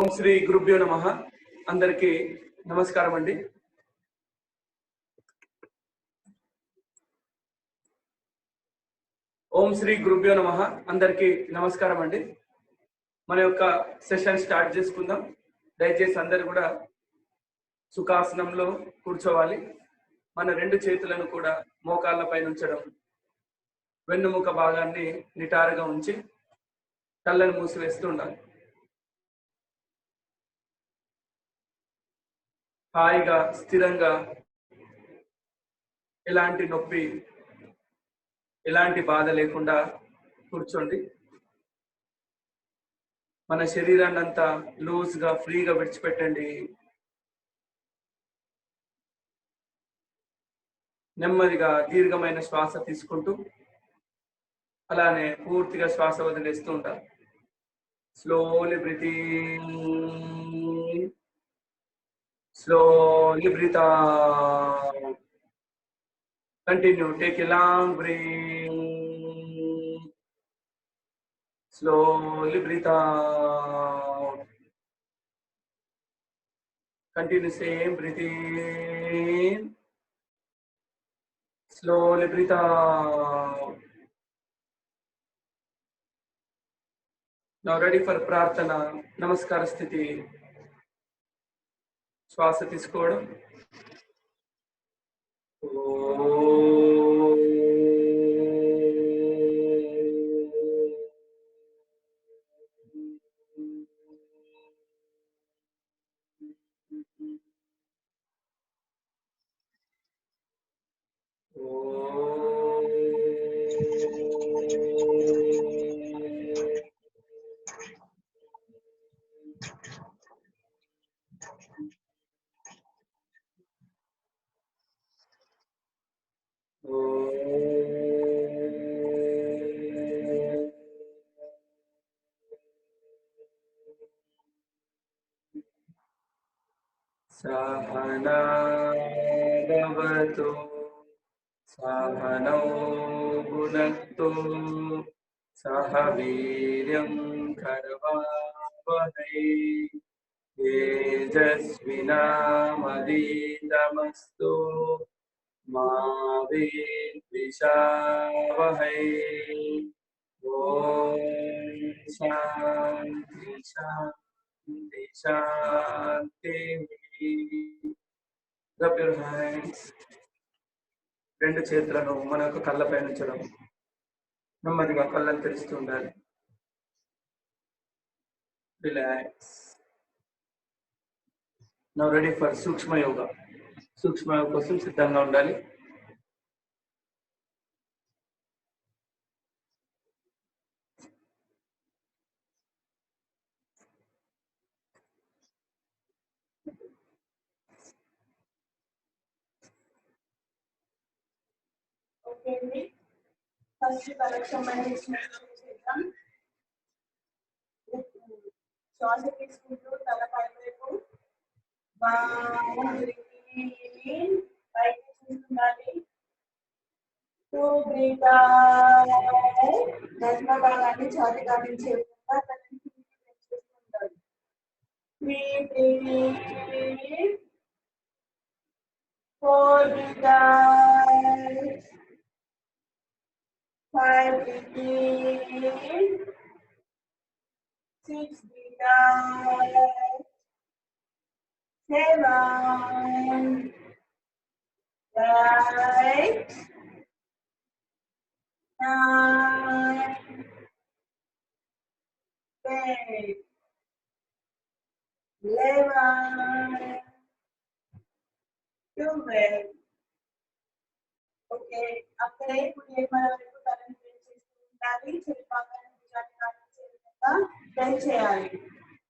ఓం శ్రీ గురుభ్యో నమః. అందరికీ నమస్కారం అండి. ఓం శ్రీ గురుభ్యో నమః. అందరికీ నమస్కారం అండి. మన యొక్క సెషన్ స్టార్ట్ చేసుకుందాం. దయచేసి అందరు కూడా సుఖాసనంలో కూర్చోవాలి. మన రెండు చేతులను కూడా మోకాళ్ళ పైన ఉంచడం, వెన్నుముక భాగాన్ని నిటారుగా ఉంచి కళ్ళను మూసివేస్తూ ఉండాలి. హాయిగా స్థిరంగా, ఎలాంటి నొప్పి ఎలాంటి బాధ లేకుండా కూర్చోండి. మన శరీరాన్ని అంతా లూజ్గా ఫ్రీగా విడిచిపెట్టండి. నెమ్మదిగా దీర్ఘమైన శ్వాస తీసుకుంటూ అలానే పూర్తిగా శ్వాస వదిలేస్తూ ఉంటారు. Slowly breathing, slowly breathe out. Continue. Take a long breath. Slowly breathe out. Continue same breathing. Slowly breathe out. Now ready for prarthana. Namaskara sthiti. శ్వాస తీసుకోవడం. सहना भवतु सहनौ भुनक्तु सह वीर्यं करवावहै तेजस्विनामधीतमस्तु मा विद्विषावहै। ओम शांति शांति शांति। Rub your hands. రెండు చేతులను మన యొక్క కళ్ళపై ఉంచడం. నెమ్మదిగా కళ్ళను తెరుస్తూ ఉండాలి. రిలాక్స్. నౌ రెడీ ఫర్ సూక్ష్మ యోగా. సూక్ష్మ యోగా కోసం సిద్ధంగా ఉండాలి. ఓకే అండి, ఫస్ట్ తలకు సంబంధించిన చేద్దాం. శ్వాస తీసుకుంటూ తల పైవైపు పైకి చూస్తుండాలి. దశమ భాగాన్ని ఛాతి గమనించే విధంగా తనని పెంచుతుండాలి. Five breathing, six breathing, seven, eight, nine, 10, 11, 12. Okay, అక్కడే ఇప్పుడు వరకు తలని చేస్తూ ఉండాలి. చెవి భాగాన్ని భుజాన్ని కాల్చే విధంగా బెండ్ చేయాలి.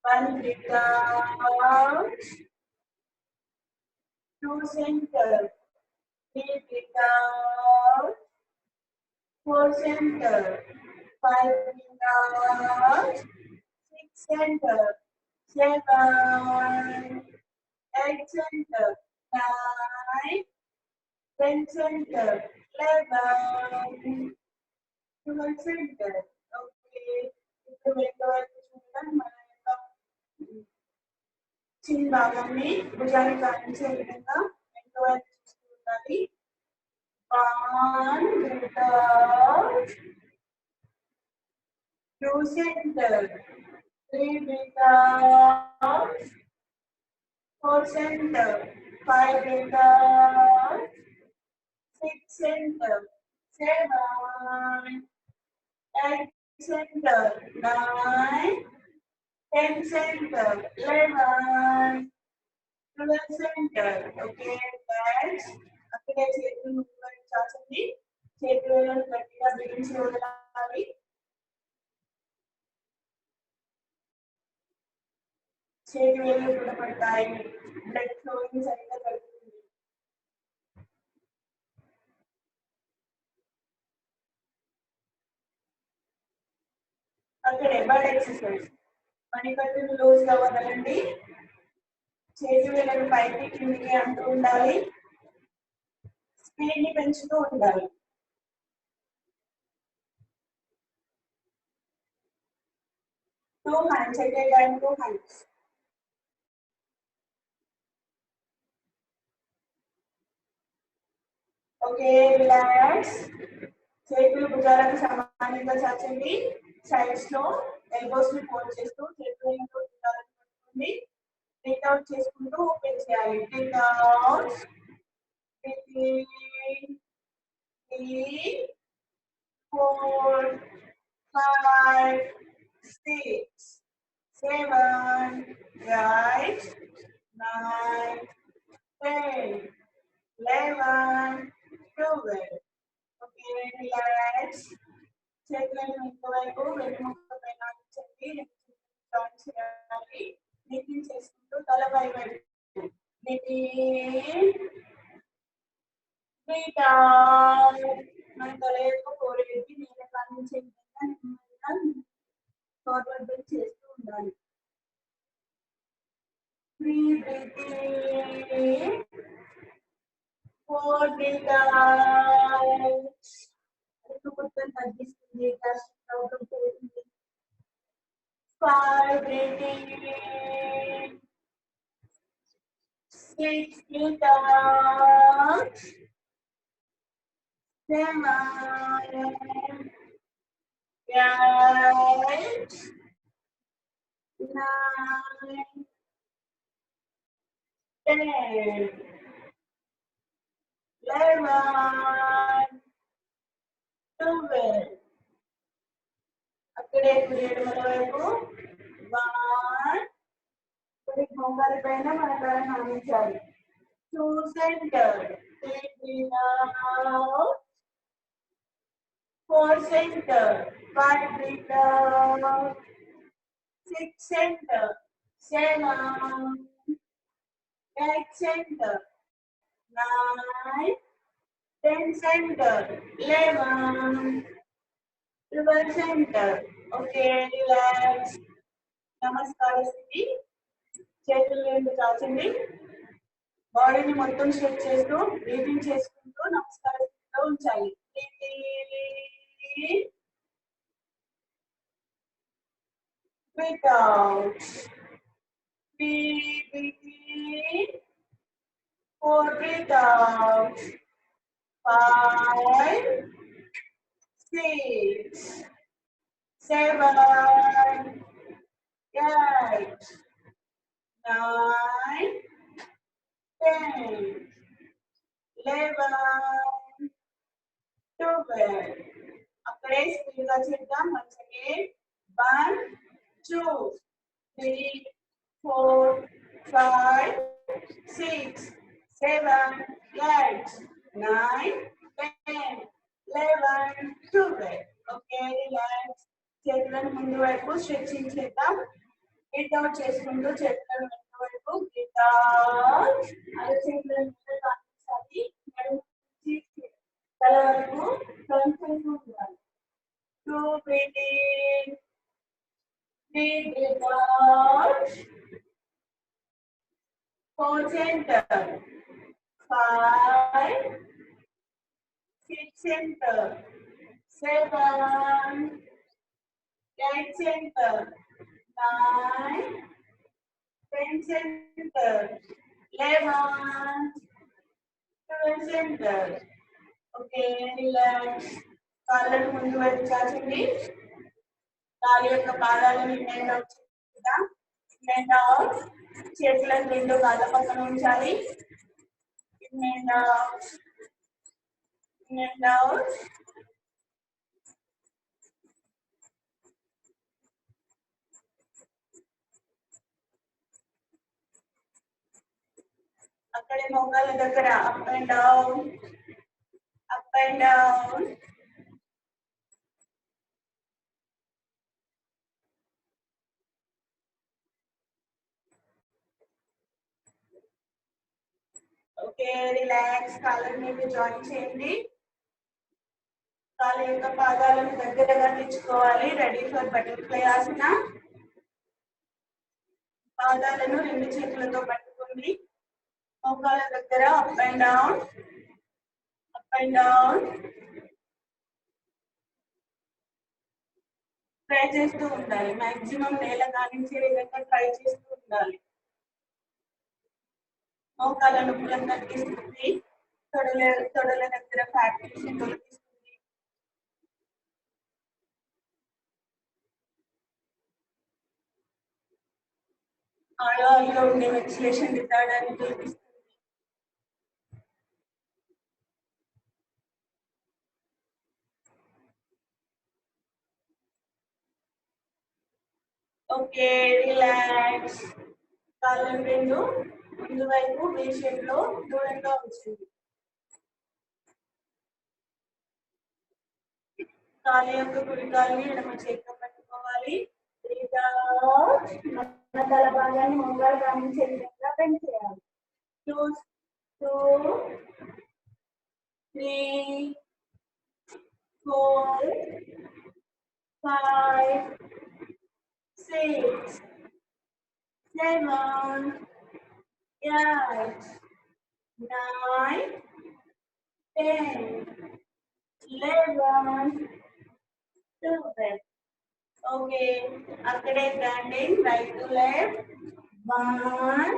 1 breath out, 2 center, 3 breath out, 4 center, 5 breath out, 6 center, 7, 8 center, 9, 10 center, 11, 12 center. Okay, ఇప్పుడు వెంట వైపు చూద్దాం. మన యొక్క చిన్న భాగాన్ని భుజానికి ఆనించే విధంగా వెనుక వైపు చూస్తూ ఉండాలి. 1 breath out, 2 center, 3 breath out, 4 center, 5 breath out, 6 center, 7, 8 center, 9, 10 center, 11, 12 center. Okay, that's అక్కడే చేతులు ముందుకు చాచండి. చేతులను గట్టిగా బిగించి వదలాలి. చేతి వేళ్ళు కూడా పడతాయి. బ్లడ్ ఫ్లోయింగ్ సరిగ్గా జరుగుతుంది. అక్కడే బర్డ్ ఎక్సర్సైజ్. మణికట్టును లూజ్గా వదలండి. చేతి వేళ్ళను పైకి కిందికి అంటూ ఉండాలి. స్పీడ్ ని పెంచుతూ ఉండాలి. Two hands at a time, 2 hands. Okay, relax. చేతులు భుజాలకు సమానంగా చాచండి. సైడ్స్ లో ఎల్బోస్ ని ఫోల్డ్ చేస్తూ చేతులతో భుజాలను పట్టుకోండి. బ్రీత్ అవుట్ చేసుకుంటూ ఓపెన్ చేయాలి. Breathe out. Breathe in. 3, 4, 5, 6, 7, 8, 9, 10, 11, 12. Okay, relax. చేతులను ఇంకోవైపు వెన్నుముక్క పైన ఉంచండి. టర్న్ చేయాలి. బ్రీతింగ్ చేసుకుంటూ తల పై వైపు. Breathe out. మన తల యొక్క కోరికకి నీళ్ళ కానించే విధంగా నెమ్మదిగా ఫార్వర్డ్ బెండ్ చేస్తూ ఉండాలి. Breathe in. 4 breathe out. Araku మొత్తం తగ్గిస్తుంది. కష్టం అవడం పోతుంది. 5 breathe in. 6 breathe out. 7, 8, 9, 10, 11, 12. అక్కడే కుడియడమల వైపు 1. కుడి మోకాలి పైన మన తలను ఆనించాలి. 2 center, 3 breathe out, 4 center, 5 breathe out, 6 center, 7, 8 center, 9, 10 center, 11, 12 center. Okay, relax. నమస్కార స్థితి. చేతులు రెండు చాచండి. బాడీని మొత్తం స్ట్రెచ్ చేస్తూ బ్రీతింగ్ చేసుకుంటూ నమస్కార స్థితిలో ఉంచాలి. Breathe out. 3 breathe in. 4 breathe out. 5, 6, 7, 8, 9, 10, 11, 12. అక్కడే స్పీడ్ గా చేద్దాం. once again. 1, 2, 3, 4, 5, 6, 7, 8, 9, 10, 11, 12. Okay, relax. చేతులను ముందు వైపు స్ట్రెచింగ్ చేద్దాం. బ్రీత్ అవుట్ చేసుకుంటూ చేతులను వెనక వైపు బ్రీత్ అవుట్. అదే చేతులను ముందు కానించాలి. తల వరకు టర్న్ చేస్తూ ఉండాలి. 2 breathe in. 3 breathe out. 4 center, 5, 6 center, 7, 8 center, 9, and center. 11, 12 center. Okay, relax. కాళ్ళను ముందు వైపు చాచండి. కాలు యొక్క పాదాలను ఇన్ అండ్ అవుట్ చేద్దాం. In and out. చేతులను రెండు కాళ్ళ పక్కన ఉంచాలి. In and out. In and out. అక్కడే మోకాళ్ళ దగ్గర up and down, up and down. Okay, relax. కాళ్ళని మీరు జాయిన్ చేయండి. కాళ్ళ యొక్క పాదాలను దగ్గరగా తెచ్చుకోవాలి. రెడీ ఫర్ బటర్ఫ్లై ఆసన. పాదాలను రెండు చేతులతో పట్టుకోండి. మోకాళ్ళ దగ్గర up and down, up and down. Try చేస్తూ ఉండాలి. మాక్సిమం నేల కానించే విధంగా ట్రై చేస్తూ ఉండాలి. మోకాళ్ళ నొప్పులను తగ్గిస్తుంది. తొడల దగ్గర ఫ్యాట్ తొలగిస్తుంది. ఆడవాళ్ళలో ఉండే మెన్స్ట్రుయేషన్ రిటార్డాన్ని తొలగిస్తుంది. Okay, relax. కాళ్ళను రెండు ముందు వైపు వీ షేప్ లో దూరంగా ఉంచండి. కాలు యొక్క కుడి కాలుని ఎడమ చేతితో పట్టుకోవాలి. మన తల భాగాన్ని ముంగలు గమనించే విధంగా బెండ్ చేయాలి. 2, 2, 3, 4, 5, 6, 7, 8, 9, 10, 11, 12. Okay, అక్కడే standing right to left. 1,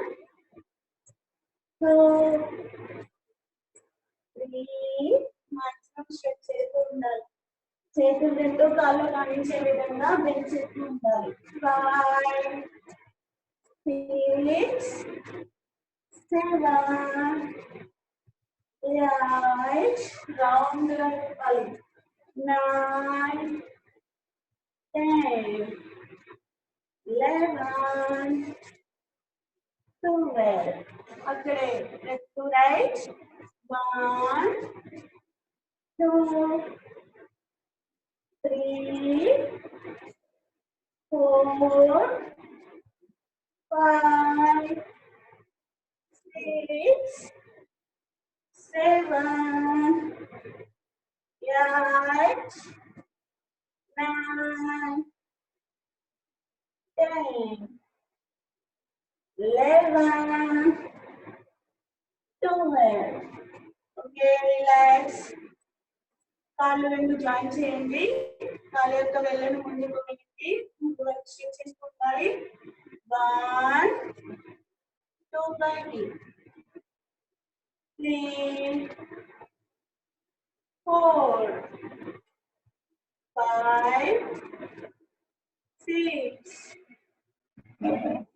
2, 3. maximum stretch చేస్తూ ఉండాలి. చేతులు రెండు కాళ్ళు కానించే విధంగా బెండ్ చేస్తూ ఉండాలి. 5, 6, 7, 8. రౌండ్ గా తిప్పాలి. 9, 10, 11, 12. అక్కడే left to right. 1, 2, 3, 4, 5, 6, 7, 8, 9, 10, 11, 12. Okay, relax. కాళ్ళు రెండు జాయిన్ చేయండి. కాళ్ళ యొక్క వెళ్ళను ముందుకు పెట్టి ముందు వైపు స్ట్రెచ్ చేసుకుంటాయి. 1, 2 పైకి, 3, 4, 5, 6,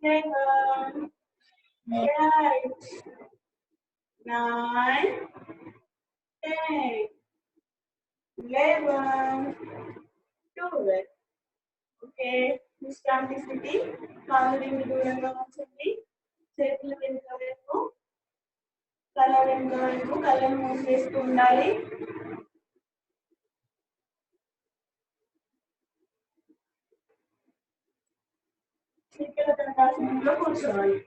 7, 8, 9, 10, 11, 12. ఓకే, విశ్రాంతి స్థితి. కాళ్ళు రెండు దూరంగా ఉంచండి. చేతులు వెనుక వైపు, తల వెనుక వైపు, కళ్ళను మూసివేస్తూ ఉండాలి. చిక్కల దండాసనంలో కూర్చోవాలి.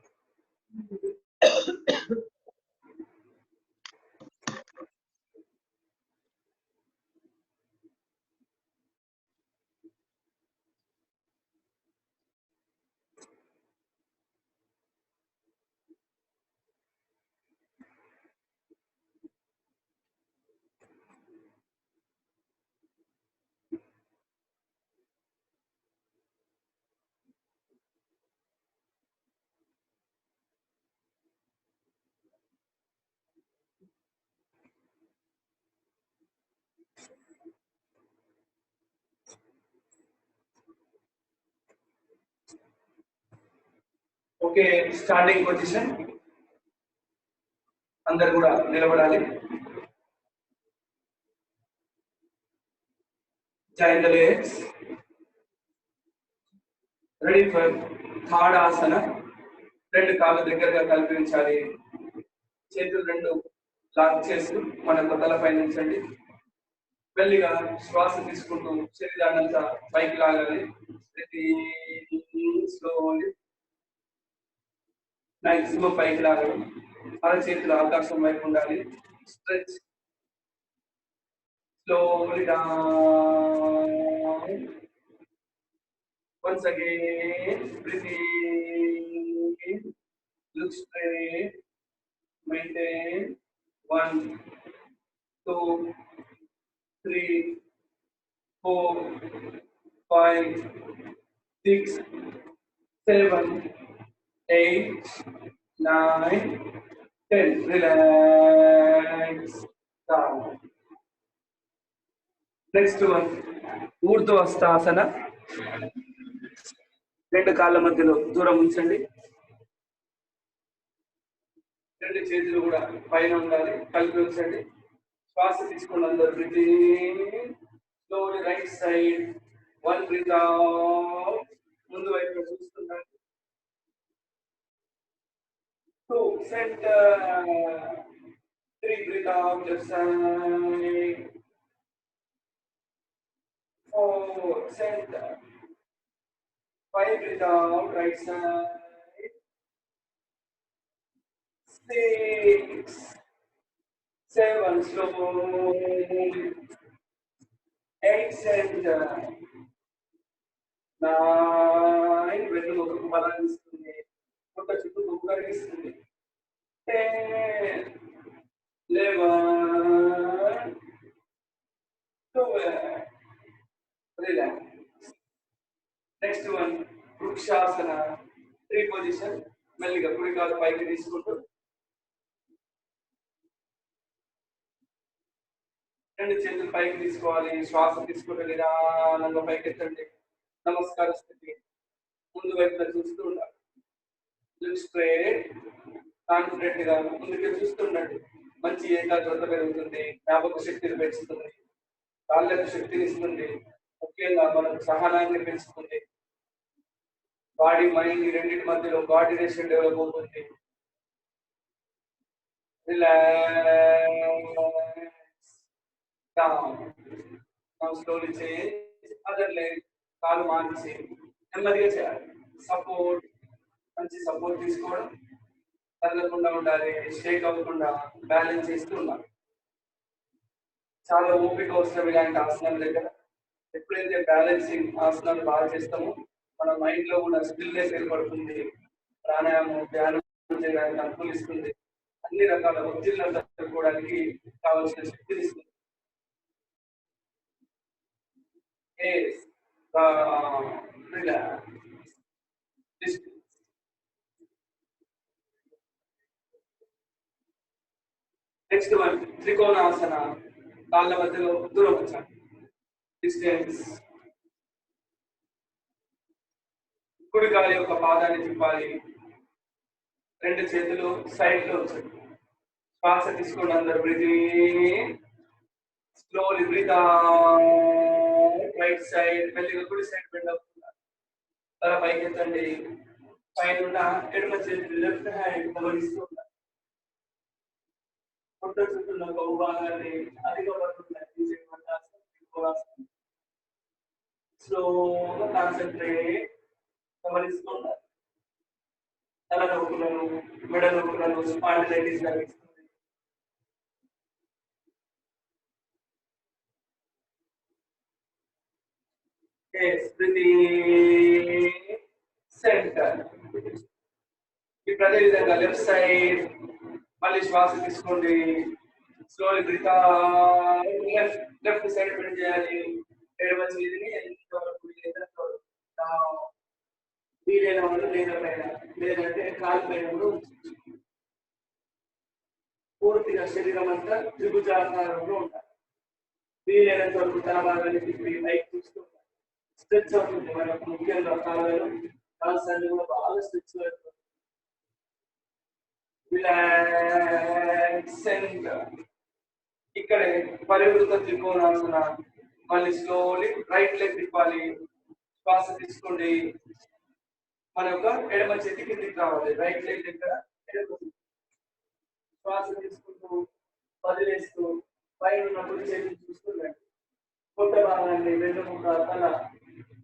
Okay, standing position. అందరు కూడా నిలబడాలి. Join the legs. Ready for third asana. రెండు కాళ్ళు దగ్గరగా కల్పించాలి. చేతులు రెండు లాక్ చేస్తూ మన తలపై ఉంచండి. మెల్లిగా శ్వాస తీసుకుంటూ శరీరాన్నంతా పైకి లాగాలి. స్లోలీ మ్యాక్సిమం పైకి లాగడం. అరచేతులు ఆకాశం వైపు ఉండాలి. Stretch slowly down. Once again, breathing in, look straight, maintain. 1, 2, 3, 4, 5, 6, 7, 8, 9, 10. Relax down. Next one Urdhvasthasana. రెండు కాళ్ళ మధ్యలో దూరం ఉంచండి. రెండు చేతులు కూడా పైన ఉండాలి. కలిపి ఉంచండి. శ్వాస తీసుకోండి. అందరు breathing slowly right side. 1 breathe out. ముందు వైపు చూస్తుండండి. 2 center. 3 breathe out left side. 4 center. 5 breathe out right side. 6, 7 slowly. 8 center. 9 వెన్నుముకకు బలాన్ని ఇస్తుంది. పొట్ట చుట్టూ కొవ్వు కరిగిస్తుంది. 10, 11, 12. Relax. Next one Vrikshasana. 3 position. మెల్లిగా కుడి కాలు పైకి తీసుకుంటూ రెండు చేతులు పైకి తీసుకోవాలి. శ్వాస తీసుకుంటూ నిదానంగా పైకి ఎత్తండి. నమస్కార స్థితి. ముందు వైపున చూస్తూ ఉండాలి. లుక్ స్ట్రైట్, కాన్ఫిడెంట్ గా ముందుకు చూస్తుండండి. మంచి ఏకాగ్రత పెరుగుతుంది. జ్ఞాపక శక్తిని పెంచుతుంది. కాళ్ళకు శక్తిని ఇస్తుంది. ముఖ్యంగా మనకు సహనాన్ని పెంచుతుంది. బాడీ మైండ్ ఈ రెండింటి మధ్యలో కోఆర్డినేషన్ డెవలప్ అవుతుంది. Relax down. Slowly change other leg. కాలు మార్చి నెమ్మదిగా చేయాలి. సపోర్ట్, మంచి సపోర్ట్ తీసుకోవడం. తగ్గకుండా ఉండాలి. షేక్ అవ్వకుండా బ్యాలెన్స్ చేస్తూ ఉండాలి. చాలా ఓపిక అవసరం ఇలాంటి ఆసనాల దగ్గర. ఎప్పుడైతే బ్యాలెన్సింగ్ ఆసనాలు బాగా చేస్తామో మన మైండ్ లో కూడా స్టిల్నెస్ ఏర్పడుతుంది. ప్రాణాయామం, ధ్యానం చేయడానికి అనుకూలిస్తుంది. అన్ని రకాల ఒత్తిళ్లను తట్టుకోవడానికి కావాల్సిన శక్తిని ఇస్తుంది. Next one trikonasana. కాళ్ళ మధ్యలో దూరం వచ్చాలి. డిస్టెన్స్. కుడి కాలి యొక్క పాదాన్ని తిప్పాలి. రెండు చేతులు సైడ్ లో ఉంచండి. శ్వాస తీసుకోండి. అందరు breathing slowly breathe out right side. మెల్లిగా కుడి సైడ్ బెండ్ అవుతున్నారు. తల పైకి ఎత్తండి. పైన ఎడమ చేతులు లెఫ్ట్ హ్యాండ్ గమనిస్తూ ఉన్నారు. పొట్ట చుట్టూ కొవ్వు భాగాన్ని అధిక స్లోగా కాన్సన్ట్రేట్ గమనిస్తూ ఉన్నారు. తల నొప్పులను, మెడ నొప్పులను, స్పాండిలైటిస్ కలిగిస్తుంది. సెంటర్. ఇప్పుడు అదే విధంగా లెఫ్ట్ సైడ్. మళ్ళీ శ్వాస తీసుకోండి. Slowly breathe out. Left side bend చేయాలి. ఎడమ చేతిని ఎంతవరకు వీలైన వాళ్ళు లేకపోయిన, లేదంటే కాలు పైన కూడా పూర్తిగా శరీరం అంతా త్రిభుజాకారంలో ఉంటారు. వీలైనంత వరకు తల భాగాన్ని తిప్పి పైకి చూస్తూ ఉంటారు. స్ట్రెచ్ అవుతుంది. మనకు ముఖ్యంగా కాళ్ళు కూడా బాగా స్ట్రెచ్ అవుతుంది. Relax centre. ఇక్కడే పరివృత త్రికోణాసన. మళ్ళీ స్లోలీ రైట్ లెగ్ తిప్పాలి. శ్వాస తీసుకోండి. మన యొక్క ఎడమ చేతి కిందికి రావాలి. రైట్ లెగ్ దగ్గర ఎడమ శ్వాస తీసుకుంటూ వదిలేస్తూ పైన ఉన్న కుడి చేతిని చూస్తుండండి. పొట్ట భాగాన్ని వెన్నుముక తల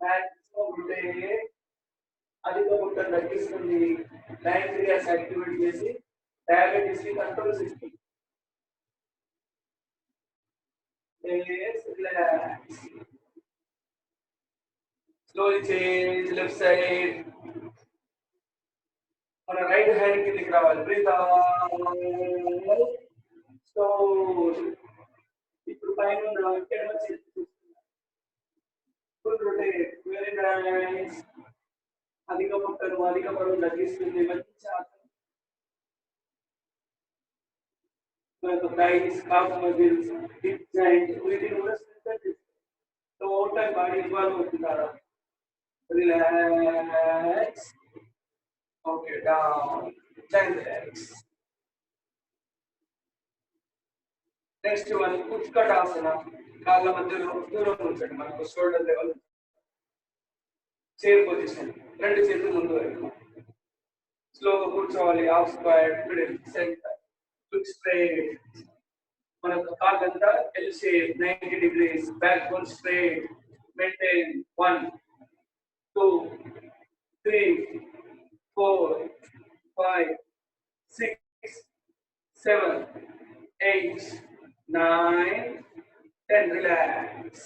మాక్సిమం ఉంటే అధిక పొట్టను తగ్గిస్తుంది. ప్యాంక్రియాస్ యాక్టివేట్ చేసి డయాబెటీస్ ని కంట్రోల్ చేస్తుంది. Relax. Slowly change left side. మన రైట్ హ్యాండ్ కిందకి రావాలి. Breathe out. స్లోలీ. ఇప్పుడు పైన ఉన్న ఎడమ చేతి చూస్తున్నారు. Full rotate. Very nice. అధిక పొట్టను అధిక బరువు తగ్గిస్తుంది. మంచి ఆసనం. Thighs, calf muscles, hip joint, వీటిని కూడా strengthen చేస్తుంది. Total body ఇన్వాల్వ్ అవుతుంటారా? Relax. Okay, down. Relax. Next one Utkatasana. కాళ్ళ మధ్యలో దూరం ఉంచండి. మనకు షోల్డర్ లెవెల్. Chair position. రెండు చేతులు ముందు వైపు. స్లోగా కూర్చోవాలి. Half squat, middle, center. Look straight. మన కాళ్ళంతా L shape, 90 degrees. Back bone straight. Maintain. 1, 2, 3, 4, 5, 6, 7, 8, 9, 10. Relax.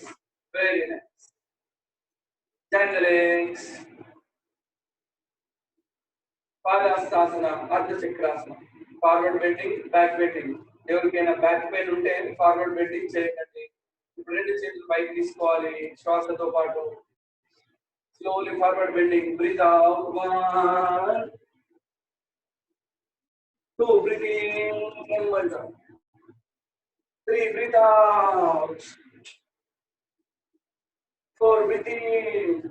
Very nice. Bend the legs. Padahastasana, Ardhachakrasana. Forward bending, back bending. ఎవరికైనా బ్యాక్ పెయిన్ ఉంటే ఫార్వర్డ్ బెండింగ్ చేయకండి. ఇప్పుడు రెండు చేతులు పైకి తీసుకోవాలి శ్వాసతో పాటు. Slowly forward bending. Breathe out. 1, 2 breathing. 3 breathe out. 4 breathing.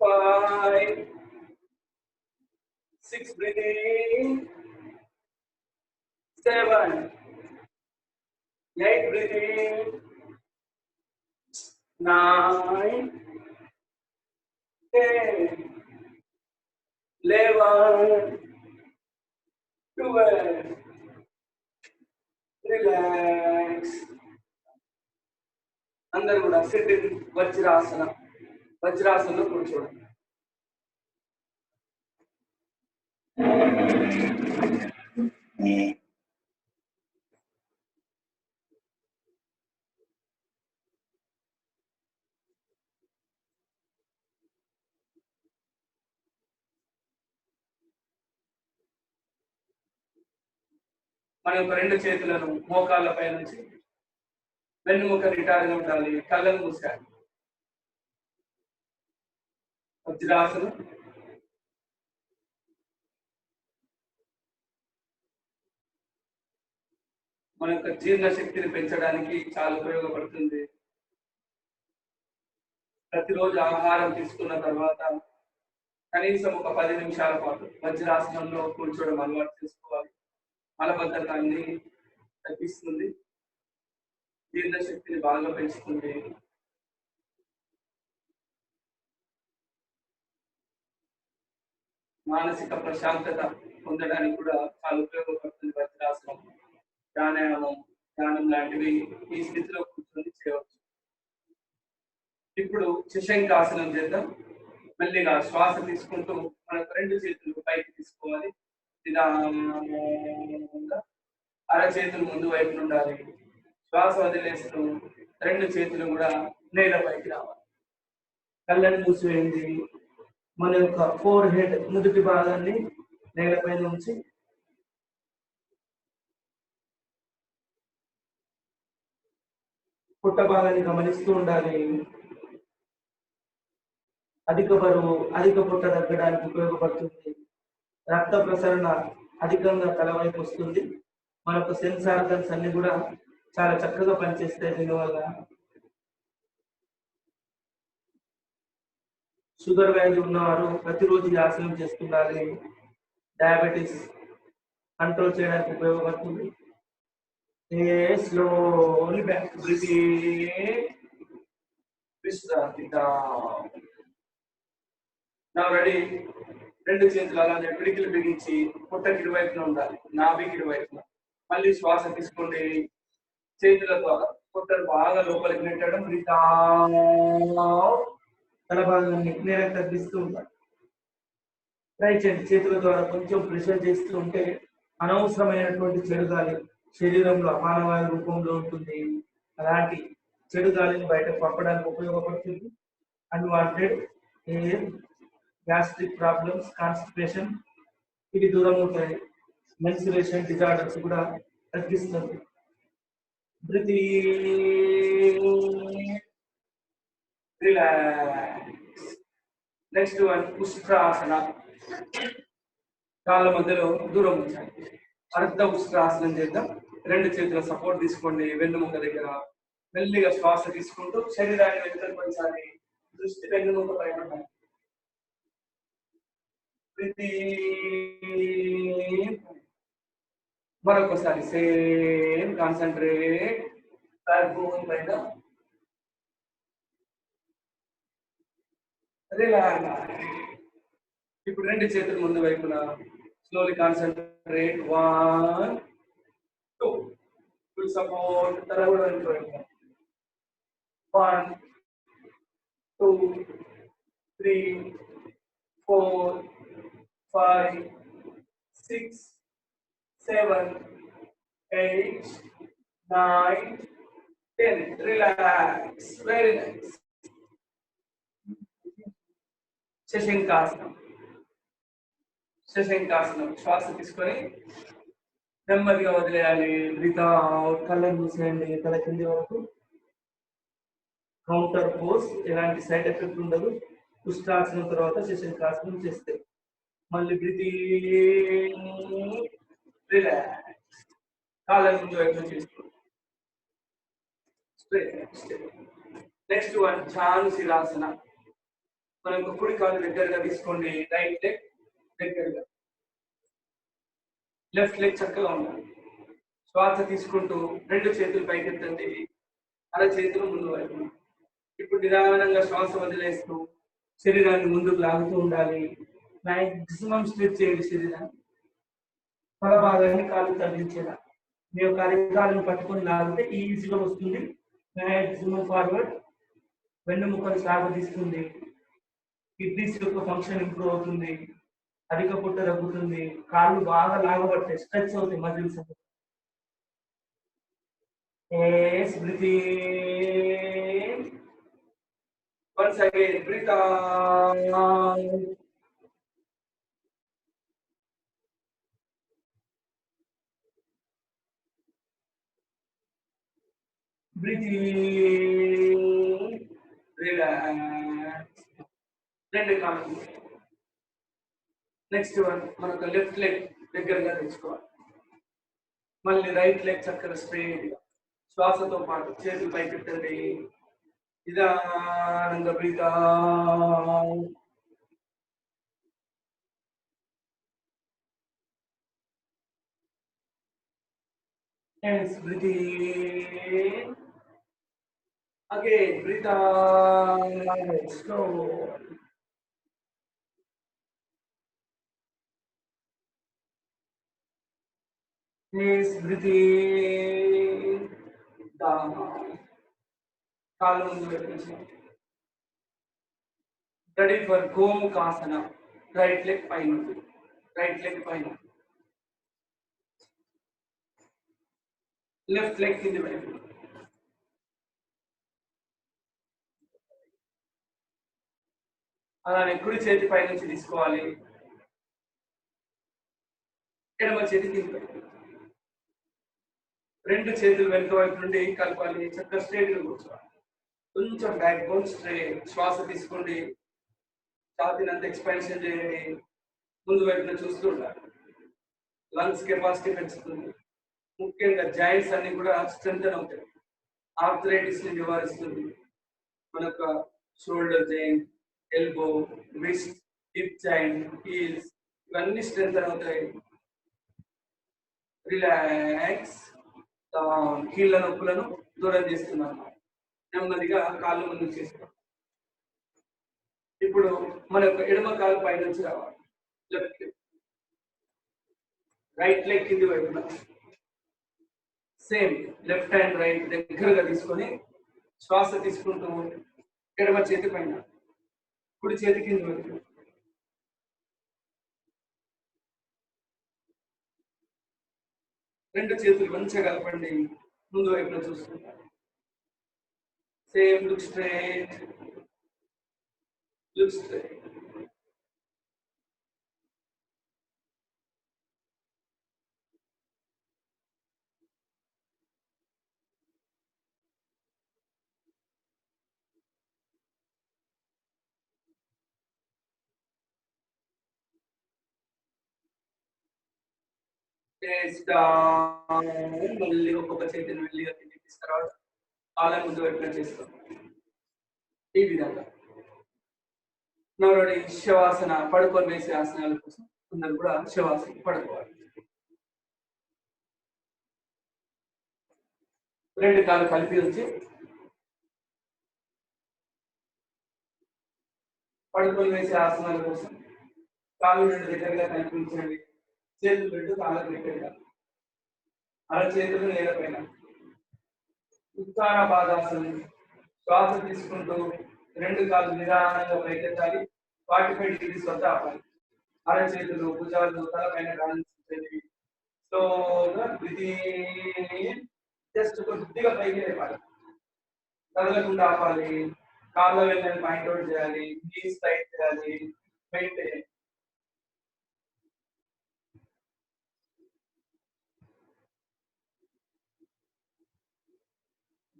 5, 6 breathing. 7, 8 breathing. 9, 10, 11, 12. Relax. అందరూ కూడా సిట్టింగ్ వజ్రాసన. వజ్రాసనంలో కూర్చోండి. మన యొక్క రెండు చేతులను మోకాళ్ళపై నుంచి వెన్నుముక నిటారుగా ఉండాలి. కళ్ళను మూసాలి. వజ్రాసనం. మన యొక్క జీర్ణ శక్తిని పెంచడానికి చాలా ఉపయోగపడుతుంది. ప్రతిరోజు ఆహారం తీసుకున్న తర్వాత కనీసం ఒక 10 నిమిషాల పాటు వజ్రాసనంలో కూర్చోవడం అలవాటు చేసుకోవాలి. మలబద్ధకాన్ని తగ్గిస్తుంది. జీర్ణ శక్తిని బాగా పెంచుతుంది. మానసిక ప్రశాంతత పొందడానికి కూడా చాలా ఉపయోగపడుతుంది వజ్రాసనం. ప్రాణాయామం, ధ్యానం లాంటివి ఈ స్థితిలో కూర్చొని చేయవచ్చు. ఇప్పుడు శశంకాసనం చేద్దాం. మెల్లిగా శ్వాస తీసుకుంటూ మనకు రెండు చేతులు పైకి తీసుకోవాలి. నిదానంగా అరచేతులు ముందు వైపు ఉండాలి. శ్వాస వదిలేస్తూ రెండు చేతులు కూడా నేల పైకి రావాలి. కళ్ళని మూసివేయండి. మన యొక్క ఫోర్ హెడ్ నుదుటి భాగాన్ని నేలపై ఉంచి పుట్ట భాగాన్ని గమనిస్తూ ఉండాలి. అధిక బరువు అధిక పుట్ట తగ్గడానికి ఉపయోగపడుతుంది. రక్త ప్రసరణ అధికంగా తల వైపు వస్తుంది. మనకు సెన్స్ ఆర్గన్స్ అన్ని కూడా చాలా చక్కగా పనిచేస్తాయి. దీనివల్ల షుగర్ వ్యాధి ఉన్నవారు ప్రతిరోజు ఈ ఆసనం చేస్తుండాలి. డయాబెటీస్ కంట్రోల్ చేయడానికి ఉపయోగపడుతుంది. స్లోలీ బ్యాక్ బ్రీతింగ్, విశ్రాంతి. నా రెడీ. రెండు చేతులు అలానే పిడికిలు బిగించి పొట్టకి ఇరువైపున ఉండాలి, నాభికి ఇరువైపున. మళ్ళీ శ్వాస తీసుకోండి. చేతుల ద్వారా పొట్టను బాగా లోపలికి నెట్టడం. తల భాగాన్ని నేలకు తగ్గిస్తూ ఉండాలి. ట్రై చేయండి. చేతుల ద్వారా కొంచెం ప్రెషర్ చేస్తూ ఉంటే అనవసరమైనటువంటి చెడు గాలి శరీరంలో అపానవాయు రూపంలో ఉంటుంది. అలాంటి చెడు గాలిని బయటకు పంపడానికి ఉపయోగపడుతుంది. Unwanted air, gastric problems, constipation ఇవి దూరం అవుతాయి. మెన్సురేషన్ డిజార్డర్స్ కూడా తగ్గిస్తుంది. రిలాక్స్. Next one Ushtrasana. కాళ్ళ మధ్యలో దూరం ఉంచాలి. అర్ధ ఉష్ట్రాసనం చేద్దాం. రెండు చేతుల సపోర్ట్ తీసుకోండి వెన్నుముక దగ్గర. మెల్లిగా శ్వాస తీసుకుంటూ శరీరాన్ని వెనుకకు పంచాలి. దృష్టి వెన్నుముక పైన ఉండాలి. మరొకసారి సేమ్ కాన్సంట్రేట్ పైన. ఇప్పుడు రెండు చేతులు ముందు వైపున స్లోలీ కాన్సంట్రేట్. 1 2 full support. తల కూడా వెనుక వైపున. 1 2 3 4 5 6 7 8 9 10. రిలాక్స్. Very nice. శశంకాసనం. శశంకాసనం. శ్వాస తీసుకొని నెమ్మదిగా వదిలేయాలి. Breathe out. కళ్ళను మూసేయండి తల కింది వరకు. కౌంటర్ పోజ్, ఎలాంటి సైడ్ ఎఫెక్ట్ ఉండదు. ఉష్ట్రాసనం తర్వాత శశంకాసనం చేస్తే మళ్ళీ బ్రీతింగ్, రిలాక్స్. కాళ్ళను ముందు వైపు చేసుకోండి. Next one Janushirasana. మనం కుడి కాలు దగ్గరగా తీసుకోండి. రైట్ లెగ్ దగ్గరగా, లెఫ్ట్ లెగ్ చక్కగా ఉండాలి. శ్వాస తీసుకుంటూ రెండు చేతులు పైకెత్తండి. అర చేతులు ముందు వైపు. ఇప్పుడు నిదానంగా శ్వాస వదిలేస్తూ శరీరాన్ని ముందుకు లాగుతూ ఉండాలి. మాక్సిమం స్ట్రెచ్ చేయండి శరీరాన్ని. తల భాగాన్ని కాలు తగ్గించేలా మీ యొక్క అరికాలను పట్టుకొని లాగితే ఈజీగా వస్తుంది. Maximum forward. వెన్నుముక్కను సాగదీస్తుంది. కిడ్నీస్ యొక్క ఫంక్షన్ ఇంప్రూవ్ అవుతుంది. అధిక పొట్ట తగ్గుతుంది. కాళ్ళు బాగా లాగబడతాయి, స్ట్రెచ్ అవుతాయి muscles. Breathing. Once again breathe out. Breathing, relax. రెండు కాళ్ళు. నెక్స్ట్ వన్ మనకు లెఫ్ట్ లెగ్ దగ్గరగా తెచ్చుకోవాలి. మళ్ళీ రైట్ లెగ్ చక్కగా స్ట్రైట్ గా శ్వాసతో పాటు చేతులు పైకెత్తండి. నిదానంగా breathe out. Breathe. Again, breathe out. Slow. Please breathe down. కాళ్ళు ముందు పెట్టేసి. Ready for Gomukhasana. Right leg పైన. Right leg పైన. Left leg కింది వైపు. అలానే కుడి చేతి పై నుంచి తీసుకోవాలి. ఎడమ చేతి కింది వైపు. రెండు చేతులు వెనుక వైపు నుండి కలపాలి. చక్కగా స్ట్రైట్ గా కూర్చోవాలి. కొంచెం బ్యాక్ బోన్ స్ట్రైట్. శ్వాస తీసుకోండి. ఛాతీనంత ఎక్స్పాన్షన్ చేయండి. ముందు వైపున చూస్తూ ఉండాలి. లంగ్స్ కెపాసిటీ పెంచుతుంది. ముఖ్యంగా జాయింట్స్ అన్ని కూడా స్ట్రెంథెన్ అవుతాయి. ఆర్థరైటిస్ ని నివారిస్తుంది. మనకు shoulder joint, elbow, wrist, hip joint, heels ఇవన్నీ స్ట్రెంత్ అవుతాయి. రిలాక్స్. కీళ్ళ నొప్పులను దూరం చేస్తున్నాను. నెమ్మదిగా కాళ్ళు ముందుకు చేసుకో. ఇప్పుడు మన యొక్క ఎడమ కాలు పైనుంచి రావాలి. లెఫ్ట్ రైట్ లెగ్ కింది వైపున సేమ్ లెఫ్ట్ హ్యాండ్ రైట్ దగ్గరగా తీసుకొని శ్వాస తీసుకుంటూ ఎడమ చేతి పైన కుడి చేతి కింది వైపు. రెండు చేతులు మంచిగా కలపండి. ముందు వైపున చూసుకుంటారు. Same look straight. Look straight. మళ్ళీ ఒక్కొక్క చేతిని వెళ్ళిగా తీసుకురావడం. కాళ్ళ ముందు వైపున చేస్తాం. ఈ విధంగా నవరడి శవాసన పడుకొని వేసే ఆసనాల కోసం అందరూ కూడా శవాసన పడుకోవాలి. రెండు కాళ్ళు కలిపి ఉంచి పడుకొని వేసే ఆసనాల కోసం కాళ్ళు రెండు దగ్గరగా కనిపించండి. చేతులు రెండు కాళ్ళకు దగ్గరగా, అరచేతులు నేలపైన. ఉత్తాన పాదాసనం. శ్వాస తీసుకుంటూ రెండు కాళ్ళు నిదానంగా పైకెత్తాలి. 45 degrees వద్ద ఆపాలి. అరచేతులు భుజాలు తలపైన కానించండి. స్లోగా బ్రీతింగ్. జస్ట్ కొద్దిగా పైకి లేపాలి. కదలకుండా ఆపాలి. కాళ్ళ వెళ్ళని పాయింట్ అవుట్ చేయాలి. నీస్ టైట్ చేయాలి. మెయింటైన్.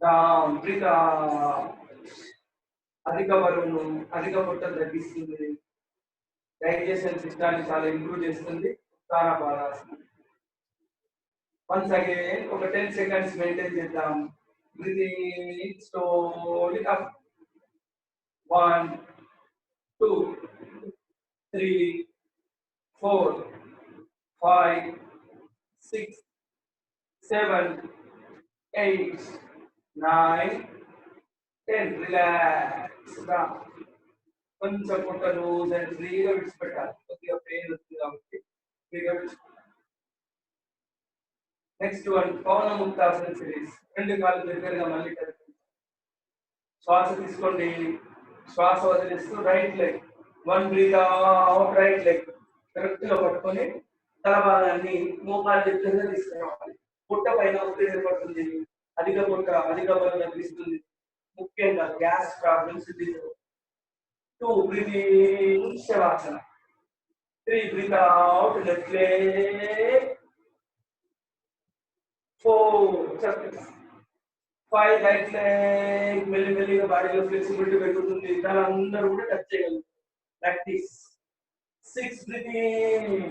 డౌన్. Breathe out. అధిక బరువును అధిక పొట్టను తగ్గిస్తుంది. డైజెషన్ సిస్టాన్ని చాలా ఇంప్రూవ్ చేస్తుంది. తారాపాదాసనం. వన్స్ అగైన్ ఒక 10 seconds మెయింటైన్ చేద్దాం. Breathing slowly up. 1 2 3 4 5 6 7 8 9 10. రిలాక్స్ గా కొంచెం పొట్ట లూజ్ అండ్ ఫ్రీగా విడిచిపెట్టాలి. కొద్దిగా పెయిన్ వస్తుంది కాబట్టి ఫ్రీగా విడిచిపెట్టాలి. నెక్స్ట్ వన్ పవన ముక్తాసన సిరీస్. రెండు కాళ్ళు దగ్గరగా మళ్ళీ కలిపి శ్వాస తీసుకోండి. శ్వాస వదిలేస్తూ right leg 1 breathe out. Right leg correct గా పట్టుకొని తల భాగాన్ని మోకాలు దగ్గరగా తీసుకురావాలి. పొట్ట పైన ఒత్తిడి ఏర్పడుతుంది. అధిక పొట్ట అధిక బలం అనిపిస్తుంది. ముఖ్యంగా గ్యాస్ ప్రాబ్లమ్స్. 2 బ్రీతింగ్ శవాసన. 3 breathe out. Left leg. 4 5 right leg. మెల్లిమెల్లిగా బాడీలో ఫ్లెక్సిబిలిటీ పెరుగుతుంది. దాని అందరూ కూడా టచ్ చేయగలరు. Practice. 6 breathing.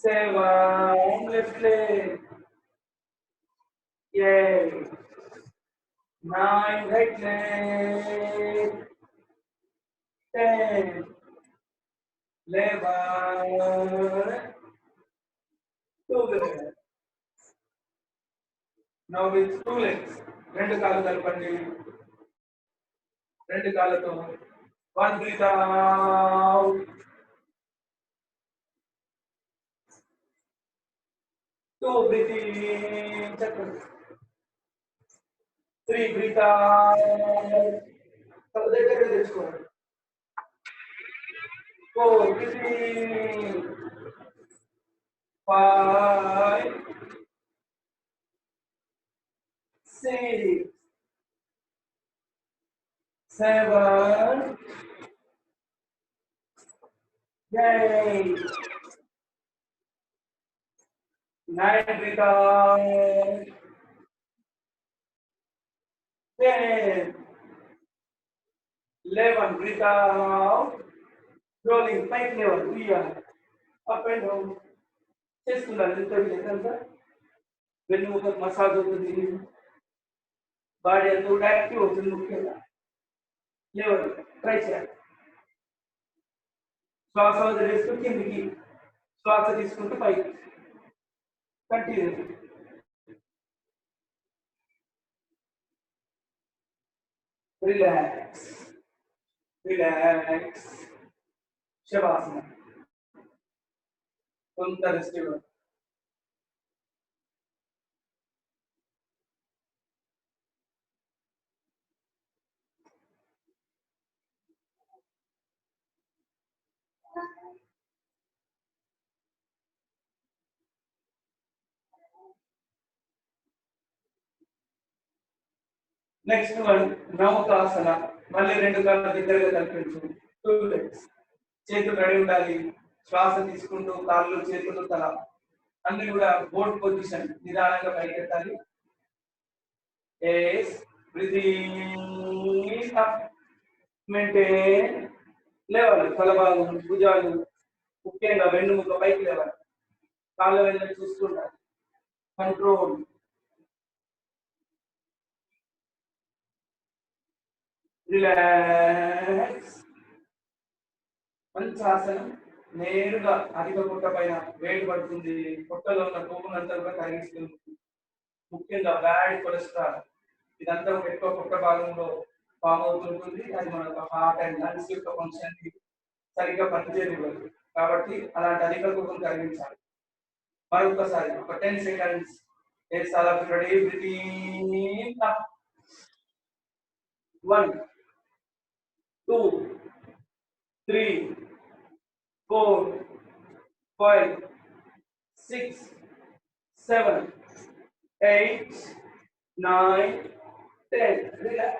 7 left leg. 8 9 right leg. 10 11 12. Now with 2 legs. రెండు కాళ్ళు కలపండి. రెండు కాళ్ళతో 1 breathe out. 2 breathe in. 3 breathe out. తల దగ్గర తెచ్చుకోండి. 4 breathe in. 5 6 7 8 9 breathe out. 10 11 breathe out. Rolling 5 level. We are up and down. చేస్తున్నాను ఎంత వెన్నుముక మసాజ్ అవుతుంది. బాడీ అంతా కూడా యాక్టివ్ అవుతుంది. ముఖ్యంగా లెవెల్ ట్రై చేయాలి. శ్వాస వదిలేస్తూ కిందికి, శ్వాస తీసుకుంటూ పైకి. కంటిన్యూ. Relax, relax. శవాసన. కొంత రెస్ట్ ఇవ్వండి. Next one Naukasana. మళ్ళీ రెండు కాళ్ళ దగ్గరగా కల్పించు. 2 legs. చేతులు రెడీ ఉండాలి. శ్వాస తీసుకుంటూ కాళ్ళు, చేతులు, తల అన్ని కూడా బోర్డ్ పొజిషన్ నిదానంగా పైకెత్తాలి. Breathing up. మెయింటైన్. లేవాలి. తల భాగం, భుజాలు, ముఖ్యంగా వెన్నుముక పైకి లేవాలి. కాళ్ళ వెళ్ళి చూస్తుండాలి. కంట్రోల్. రిలాక్స్. మంచాసనం. నేరుగా అధిక పొట్ట పైన వేడి పడుతుంది. పొట్టలో ఉన్న కొవ్వునంతా కూడా కరిగిస్తుంది. ముఖ్యంగా బ్యాడ్ కొలెస్ట్రాల్ ఇదంతా ఎక్కువ పొట్ట భాగంలో ఫామ్ అవుతుంటుంది. అది మన హార్ట్ అండ్ లంగ్స్ యొక్క ఫంక్షన్ సరిగ్గా పనిచేయనివ్వదు. కాబట్టి అలాంటి అధిక కొవ్వును కరిగించాలి. మరొకసారి ఒక 10 seconds. Ready. Breathing up. 1 2 3 4 5 6 7 8 9 10. Relax.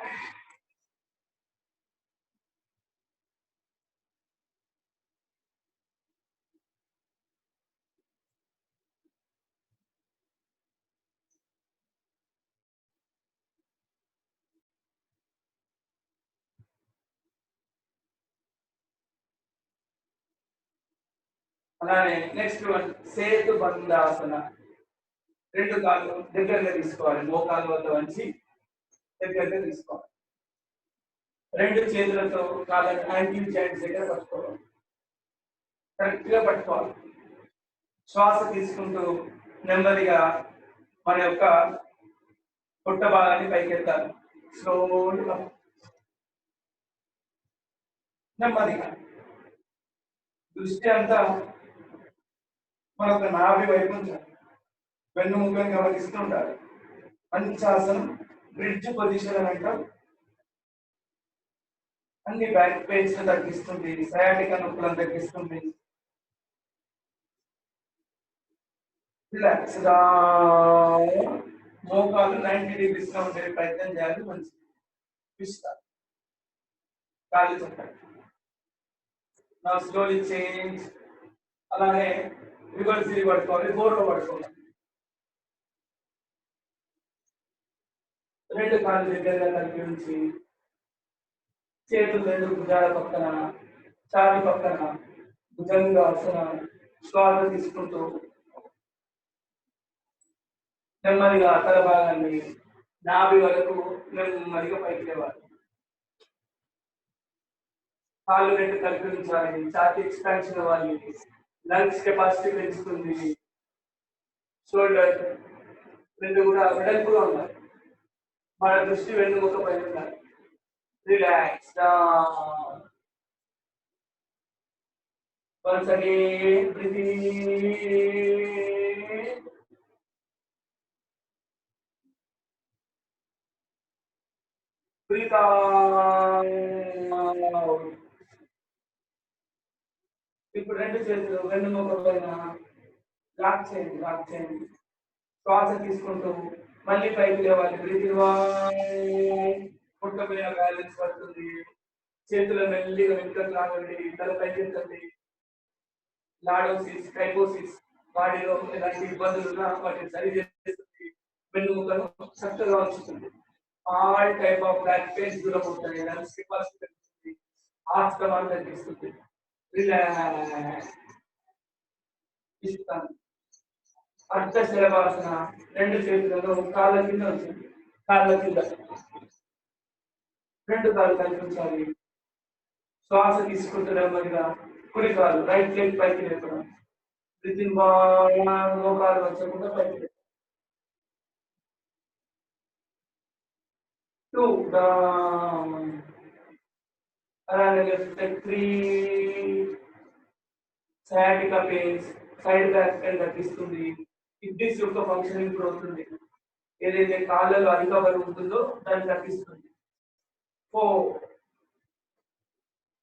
అలానే నెక్స్ట్ వన్ సేతు బంధాసన. రెండు కాళ్ళు దగ్గరగా తీసుకోవాలి. మోకాళ్ళ వద్ద వంచి దగ్గరగా తీసుకోవాలి. రెండు చేతులతో కాళ్ళని యాంకిల్ జాయింట్స్ దగ్గర పట్టుకోవాలి. కరెక్ట్ గా పట్టుకోవాలి. శ్వాస తీసుకుంటూ నెమ్మదిగా మన యొక్క పొట్ట భాగాన్ని పైకెత్తాలి. స్లోగా, నెమ్మదిగా. దృష్టి అంతా మన యొక్క నాభి వైపు ఉంచాలి. వెన్నుముకని గమనిస్తూ ఉండాలి. మంచాసనం, బ్రిడ్జ్ పొజిషన్ అని అంటాం. అన్ని బ్యాక్ పెయిన్స్ తగ్గిస్తుంది. సయాటికా నొప్పులను తగ్గిస్తుంది. రిలాక్స్. మోకాలు 90 degrees గా ఉండే ప్రయత్నం చేయాలి. మంచిది. పిస్తారు. కాళ్ళు చెప్పండి. నా స్లోలీ చేంజ్. అలానే రివర్స్ తిరిగి పడుకోవాలి. బోర్లో పడుకోవాలి. రెండు కాళ్ళు దగ్గరగా కలిపి ఉంచి చేతులు రెండు భుజాల పక్కన, చాలి పక్కన భుజంగాసన. శ్వాస తీసుకుంటూ నెమ్మదిగా తల భాగాన్ని నాభి వరకు నెమ్మదిగా పైకి లేవాలి. కాళ్ళు రెండు కలిపి ఉంచాలి. ఛాతీ ఎక్స్పాన్షన్ అవ్వాలి. లంగ్స్ కెపాసిటీ పెంచుతుంది. షోల్డర్ రెండు కూడా వెడల్పుగా ఉండాలి. మన దృష్టి వెన్నుముక పైన ఉండాలి. Relax. Once again, breathe. Breathe out. ఇప్పుడు రెండు చేతులు వెన్నుముక పైన లాక్ చేయండి, లాక్ చేయండి. శ్వాస తీసుకుంటూ మళ్ళీ పైకి లేవాలి. బ్రీతింగ్. పుట్ట పైన బ్యాలెన్స్ పడుతుంది. చేతుల మెల్లిగా వెనుకకు లాగండి. తల పైకి ఎత్తండి. లాడోసిస్, కైపోసిస్ బాడీలో ఎలాంటి ఇబ్బందులు ఉన్నా వాటిని సరి చేస్తుంది. వెన్నుముకను చక్కగా ఉంచుతుంది. All type of back pains దూరం అవుతాయి. లంగ్స్ కెపాసిటీ పెంచుతుంది. ఆస్తమాన్ని తగ్గిస్తుంది. రిలాక్స్. ఇస్తాను. అర్థ శరవాసన. రెండు చేతులలో కాళ్ళ కింద వచ్చింది. కాళ్ళ కింద రెండు కాళ్ళు కల్పించాలి. శ్వాస తీసుకుంటూ నెమ్మదిగా కుడి కాలు రైట్ లెగ్ పైకి లేపడం. బ్రీత్ ఇన్ మోకాలు వచ్చకుండా పైకి లేపడం. 2 down. అలానే left leg 3. Sciatica pains side back pain తగ్గిస్తుంది. కిడ్నీస్ యొక్క ఫంక్షన్ ఇంప్రూవ్ అవుతుంది. ఏదైతే కాళ్ళలో అధిక బరువు ఉంటుందో దాన్ని తగ్గిస్తుంది. 4.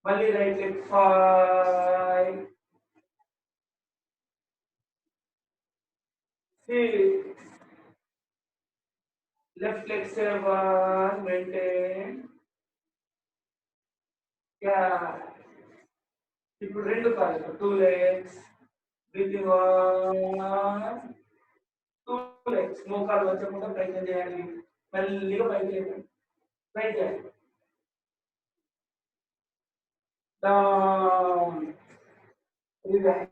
మళ్ళీ right leg 5. 6. left leg 7. maintain. Yeah. ఇప్పుడు రెండు కాళ్ళు 2 legs. breathing 1. 2 legs. మోకాలు వచ్చకుండా ప్రయత్నం చేయాలి. మెల్లిగా పైకి లేపండి. ట్రై చేయాలి. down. relax.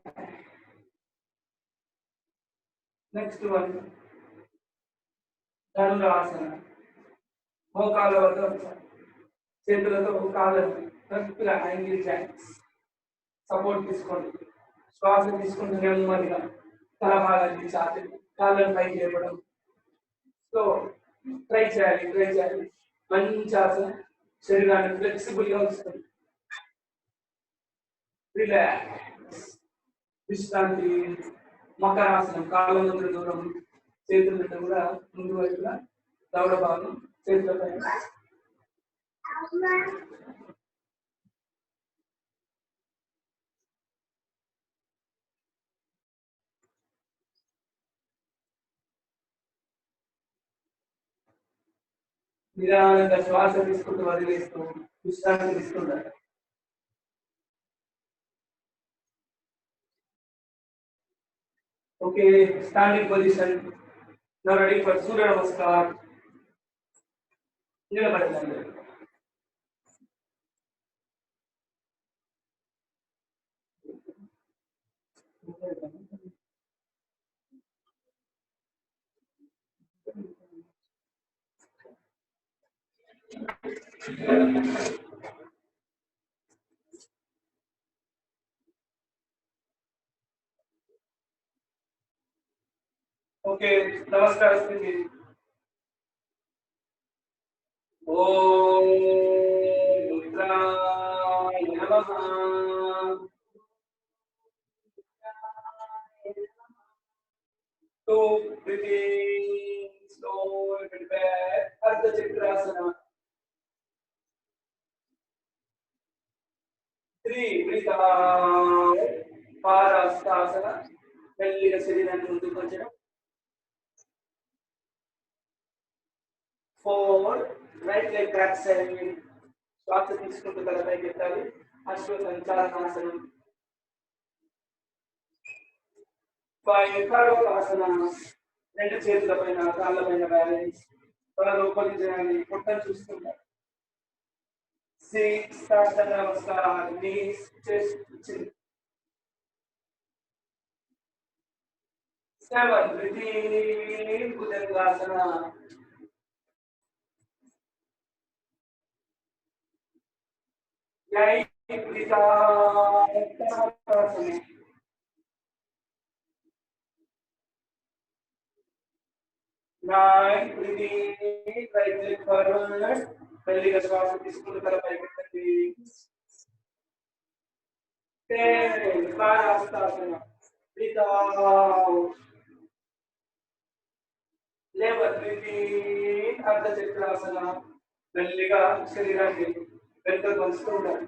next one. Dhanurasana. మోకాళ్ళ వద్ద ఉంచాలి. చేతులతో కాళ్ళను కరెక్ట్గా యాంగిల్ జాయింట్స్ సపోర్ట్ తీసుకోండి. శ్వాస తీసుకుంటూ నెమ్మదిగా తల భాగాన్ని చాచి కాళ్ళను పైకి లేపడం. సో ట్రై చేయాలి. మంచి ఆసన శరీరాన్ని ఫ్లెక్సిబుల్ గా ఉంచుతుంది. రిలాక్స్. విశ్రాంతి. మకరాసనం. కాళ్ళ ముందు దూరం, చేతుల మీద కూడా ముందు వైపుగా దవడ భాగం చేతుల పైన. నిదానంగా శ్వాస తీసుకుంటూ వదిలేస్తూ విశ్రాంతి తీసుకుంటారు. Okay, standing position. Now ready for Surya Namaskar. నిలబడండి. ఓకే, నమస్కార స్థితి. ఓం రుద్రాయ నమః. So breathing slow and back. Ardha Chakrasana. 3. breathe out. Parastasana. మెల్లిగా శరీరాన్ని ముందుకు వచ్చడం. 4. Right leg back side. శ్వాస తీసుకుంటూ తలపైకి ఎత్తాలి. అశ్వసంచాలనాసనం. 5. కర్వకాసన. రెండు చేతుల పైన కాళ్ళ పైన బ్యాలెన్స్. తల లోపలికి చేయాలి. పొట్టను చూస్తుంటారు. 6. సాష్టాంగ నమస్కారం. knees chest chin. 7. breathing bhujangasana. 8. breathe out. 9. breathing right leg forward. మెల్లిగా శ్వాస తీసుకుంటూ తల పైకెత్తండి. 10. పారాస్తాసన. breathe out. 11. breathing అర్ధ చక్రాసన. మెల్లిగా శరీరాన్ని వెనుకకు వంచుతూ ఉండాలి.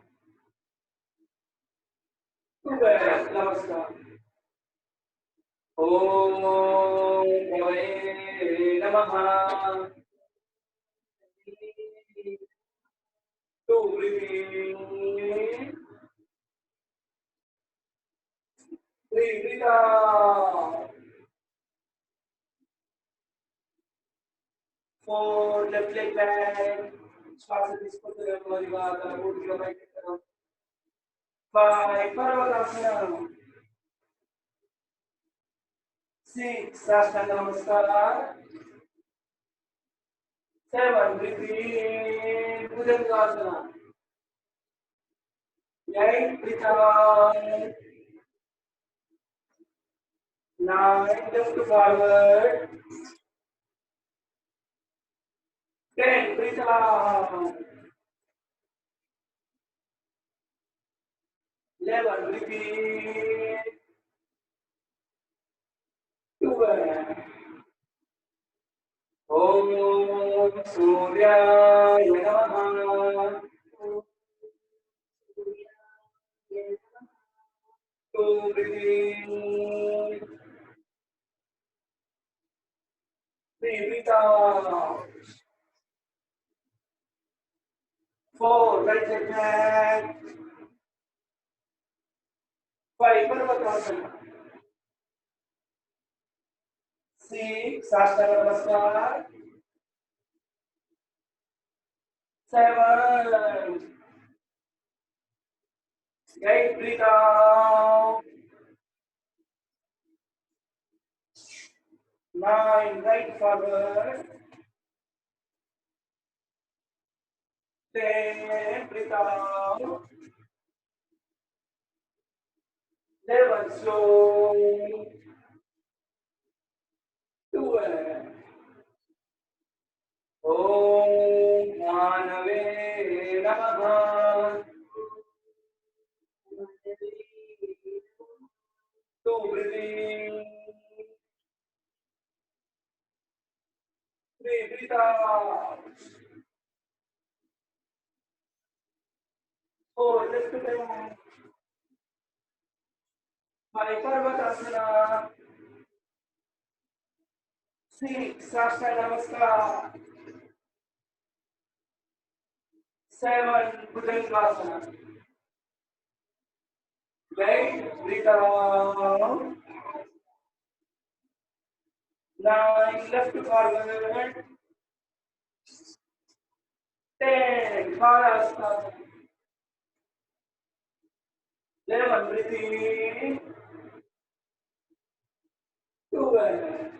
నమస్కారం. ఓం భవే నమః. 2. breathing. 3. breathe out. 4. left leg back. శ్వాస తీసుకుంటూ నెమ్మదిగా తల పూర్తిగా పైకి ఎత్తడం. 5. పర్వతాసనం. 6. సాష్టాంగ నమస్కారం. 7. breathing bhujangasana. 8 breathe out. 9 left forward. 10 breathe out. 11 repeat. 12. Om Suryaya Namaha. Two breathe. 3 breathe out. 4 right leg back. 5 Parvatasana. 6 Sastanga Namaskar. 7 8 breathe out. 9 right forward. 10 breathe out. 11 slow. 12. Om Manave Namaha. Two breathing. 3 breathe out. 4 left down. 5 Parvatasana. 6 Sastanga Namaskar. 7 Bhujangasana. 8 breathe out. 9 left forward. 10 Parasana. 11 breathing. 12.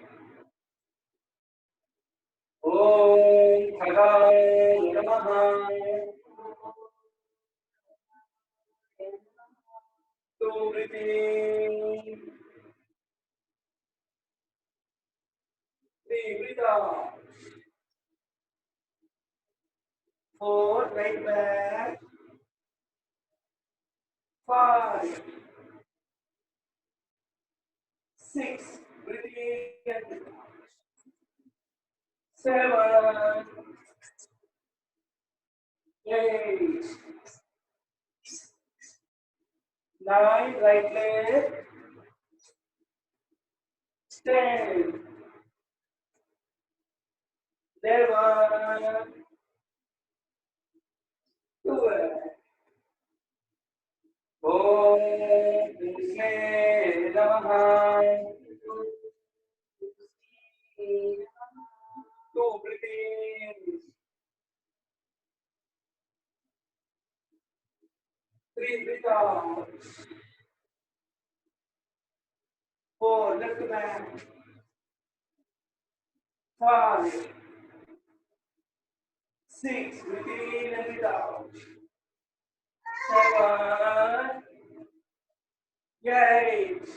Om Khagaya Namaha. Two breathing. 3 breathe out. 4 right back. 5 6 breathing in. 7 8 9 right leg. 10 11 12. Om Krishna Namaha. Two breathing. 3 breathe out. 4 left back. 5 6 breathe in and breathe out. 7 8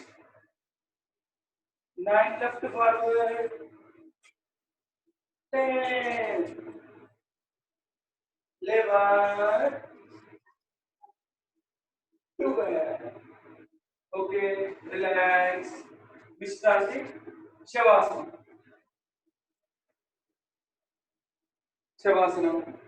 9 left forward. 10 11 12. Okay, relax. Vishrasti. Shavasana. Shavasana.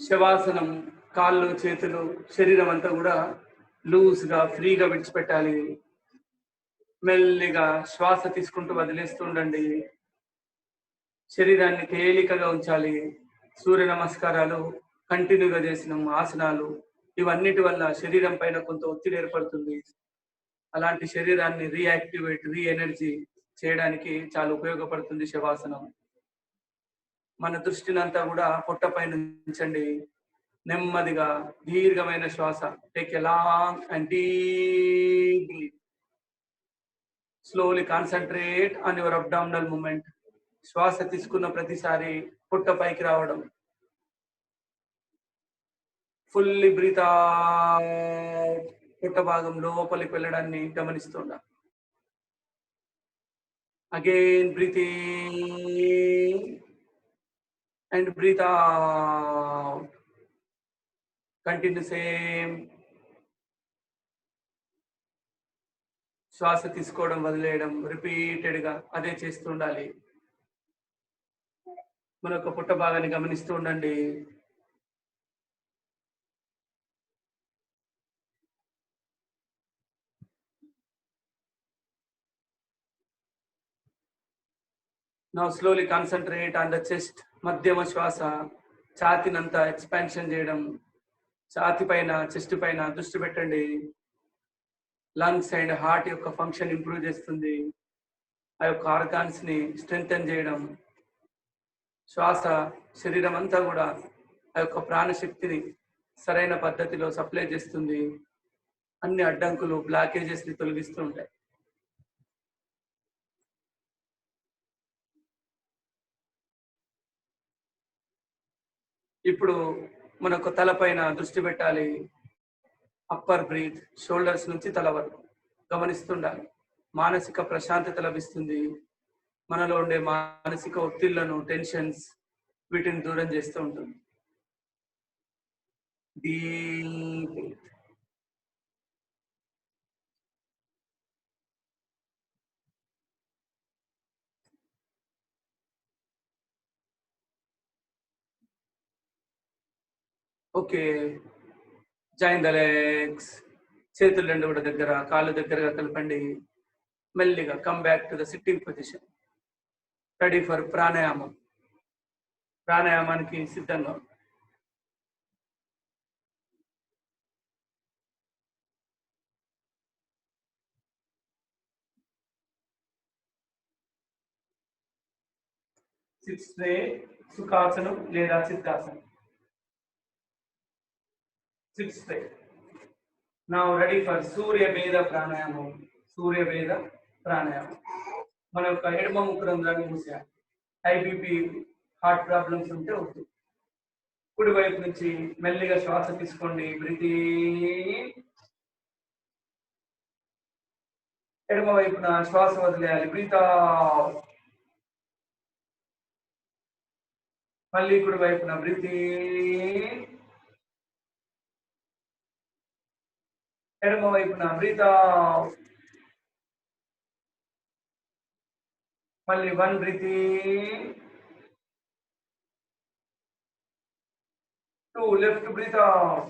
శవాసనం, కాళ్ళు చేతులు శరీరం అంతా కూడా లూజ్గా ఫ్రీగా విడిచిపెట్టాలి. మెల్లిగా శ్వాస తీసుకుంటూ వదిలేస్తూ ఉండండి. శరీరాన్ని తేలికగా ఉంచాలి. సూర్య నమస్కారాలు కంటిన్యూగా చేసిన ఆసనాలు ఇవన్నిటి వల్ల శరీరం పైన కొంత ఒత్తిడి ఏర్పడుతుంది. అలాంటి శరీరాన్ని రీయాక్టివేట్ ఎనర్జీ చేయడానికి చాలా ఉపయోగపడుతుంది శవాసనం. మన దృష్టిని అంతా కూడా పొట్ట పైన ఉంచండి. నెమ్మదిగా దీర్ఘమైన శ్వాస. Take a long and deep breath. Slowly concentrate on your abdominal movement. శ్వాస తీసుకున్న ప్రతిసారి పొట్ట పైకి రావడం. Fully breathe out. పొట్ట భాగం లోపలికి వెళ్ళడాన్ని గమనిస్తుండ. Again breathe in and breathe out. Continue same. శ్వాస తీసుకోవడం వదిలేయడం రిపీటెడ్ గా అదే చేస్తూ ఉండాలి. మన యొక్క పుట్ట భాగాన్ని గమనిస్తూ ఉండండి. Now slowly concentrate on the chest. మధ్యమ శ్వాస ఛాతినంతా ఎక్స్పాన్షన్ చేయడం. ఛాతి పైన చెస్ట్ పైన దృష్టి పెట్టండి. లంగ్స్ అండ్ హార్ట్ యొక్క ఫంక్షన్ ఇంప్రూవ్ చేస్తుంది. ఆ యొక్క ఆర్గాన్స్ ని స్ట్రెంగ్తెన్ చేయడం. శ్వాస శరీరం అంతా కూడా ఆ యొక్క ప్రాణశక్తిని సరైన పద్ధతిలో సప్లై చేస్తుంది. అన్ని అడ్డంకులు బ్లాకేజెస్ ని తొలగిస్తూ ఉంటాయి. ఇప్పుడు మనకు తల పైన దృష్టి పెట్టాలి. అప్పర్ బ్రీత్, షోల్డర్స్ నుంచి తల వరకు గమనిస్తుండాలి. మానసిక ప్రశాంతత లభిస్తుంది. మనలో ఉండే మానసిక ఒత్తిళ్లను, టెన్షన్స్ వీటిని దూరం చేస్తూ ఉంటుంది. Deep breath. Okay, join the legs. చేతులు రెండు కూడా దగ్గర, కాళ్ళు దగ్గరగా కలపండి. మెల్లిగా come back to the sitting position. Ready for ప్రాణాయామం. ప్రాణాయామానికి సిద్ధంగా. సిక్స్ రే సుఖాసనం లేదా సిద్ధాసనం. సిక్స్ రే. నౌ రెడీ ఫర్ సూర్యభేద ప్రాణాయామం. సూర్యభేద ప్రాణాయామం. మన యొక్క ఎడమ ముక్కు రంధ్రాన్ని మూసేయాలి. హై బీపీ, హార్ట్ ప్రాబ్లమ్స్ ఉంటే వద్దు. కుడి వైపు నుంచి మెల్లిగా శ్వాస తీసుకోండి. Breathe in. ఎడమ వైపున శ్వాస వదిలేయాలి. Breathe out. మళ్ళీ కుడి వైపున బ్రీత్ ఇన్. ఎడమ వైపున బ్రీత్ అవుట్. మళ్ళీ 1 breathe in. 2 left breathe out.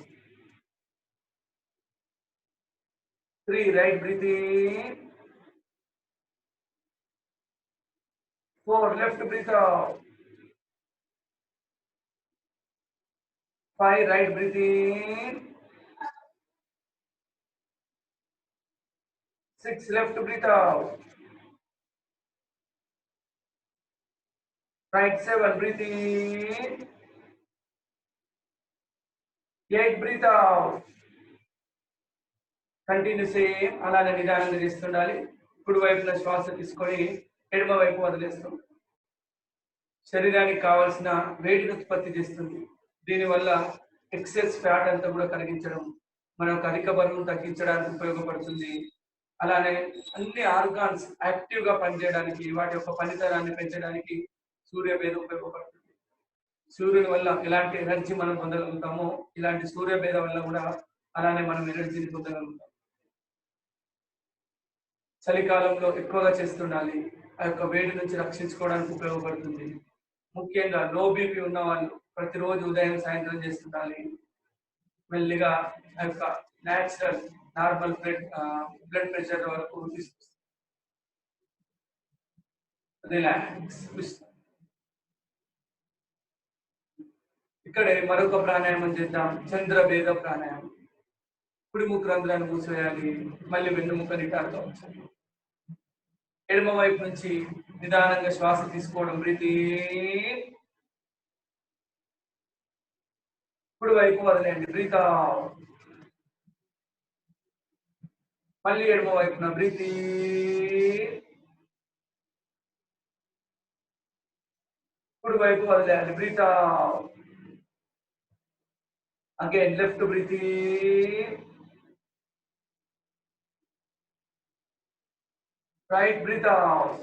3 right breathe in. 4 left breathe out. 5 right breathe in. 6 left breathe out. Right 7 breathe in. 8 breathe out. Continue same. అలానే నిదానంగా చేస్తుండాలి. కుడి వైపున శ్వాస తీసుకొని ఎడమ వైపు వదిలేస్తాం. శరీరానికి కావాల్సిన వేడిని ఉత్పత్తి చేస్తుంది. దీనివల్ల ఎక్సెస్ ఫ్యాట్ అంతా కూడా కరిగించడం, మనకు అధిక బరువును తగ్గించడానికి ఉపయోగపడుతుంది. అలానే అన్ని ఆర్గాన్స్ యాక్టివ్ గా పనిచేయడానికి, వాటి యొక్క పనితనాన్ని పెంచడానికి సూర్యభేద ఉపయోగపడుతుంది. సూర్యుని వల్ల ఎలాంటి ఎనర్జీ మనం పొందగలుగుతామో, ఇలాంటి సూర్యభేద వల్ల కూడా అలానే మనం ఎనర్జీని పొందగలుగుతాం. చలికాలంలో ఎక్కువగా చేస్తుండాలి. ఆ యొక్క వేడి నుంచి రక్షించుకోవడానికి ఉపయోగపడుతుంది. ముఖ్యంగా లో బీపీ ఉన్న వాళ్ళు ప్రతిరోజు ఉదయం సాయంత్రం చేస్తుండాలి. మెల్లిగా ఆ యొక్క న్యాచురల్ నార్మల్ బ్లడ్ ప్రెషర్ వరకు తీసుకొస్తుంది. రిలాక్స్. ఇక్కడే మరొక ప్రాణాయామం చేద్దాం, చంద్రభేద ప్రాణాయామం. కుడి ముక్కు రంధ్రాన్ని మూసివేయాలి, మళ్ళీ వెన్నుముక్క నిటారుగా ఉంచాలి. ఎడమ వైపు నుంచి నిదానంగా శ్వాస తీసుకోవడం, బ్రీతి. కుడి వైపు వదిలేయండి, బ్రీత్ అవుట్. మళ్ళీ ఎడమ వైపున బ్రీతి. కుడి వైపు వదిలేయాలి, breathe out. Again left breathe. Right breathe out.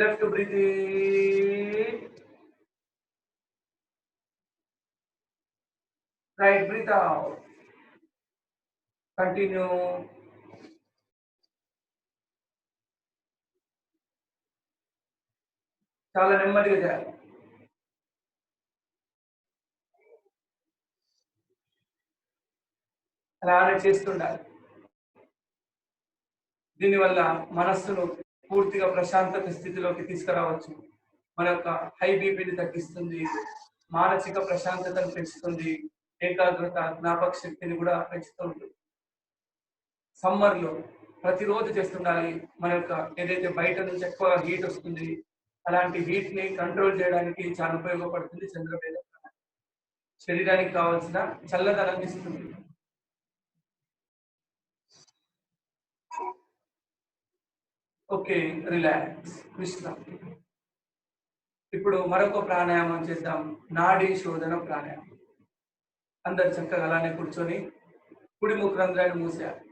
Left breathe. Right breathe out. Continue. చాలా నెమ్మదిగా చేయాలి. అలానే చేస్తుండాలి. దీనివల్ల మనస్సును పూర్తిగా ప్రశాంతత స్థితిలోకి తీసుకురావచ్చు. మన యొక్క హై బీపీని తగ్గిస్తుంది, మానసిక ప్రశాంతతను పెంచుతుంది, ఏకాగ్రత జ్ఞాపక శక్తిని కూడా పెంచుతుంది. సమ్మర్లో ప్రతిరోజు చేస్తుండాలి. మన యొక్క ఏదైతే బయట నుంచి ఎక్కువ హీట్ వస్తుంది, అలాంటి హీట్ ని కంట్రోల్ చేయడానికి చాలా ఉపయోగపడుతుంది చంద్రభేద. శరీరానికి కావాల్సిన చల్లదనం ఇస్తుంది. Okay, relax. విశ్రాంతి. ఇప్పుడు మరొక ప్రాణాయామం చేద్దాం, నాడీ శోధన ప్రాణాయామం. అందరు చక్కగా అలానే కూర్చొని కుడి ముక్కు రంధ్రాన్ని మూసేయాలి.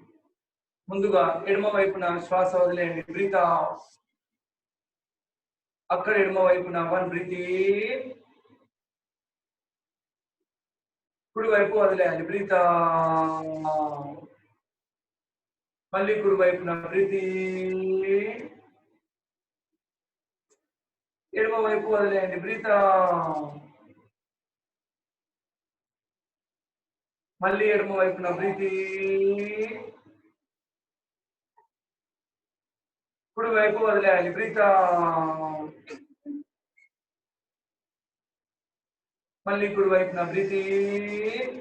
ముందుగా ఎడమ వైపున శ్వాస వదిలేయండి, బ్రీత్ అవుట్. అక్కడ ఎడమ వైపున 1 బ్రీత్ ఇన్. కుడి వైపు వదిలేయాలి, బ్రీత్ అవుట్. మళ్ళీ కుడి వైపున బ్రీత్ ఇన్. ఎడమ వైపు వదిలేయండి, బ్రీత్ అవుట్. మళ్ళీ ఎడమ వైపున బ్రీత్ ఇన్. కుడి వైపు వదిలేయాలి, బ్రీత్ అవుట్. మళ్ళీ కుడి వైపున బ్రీత్ ఇన్.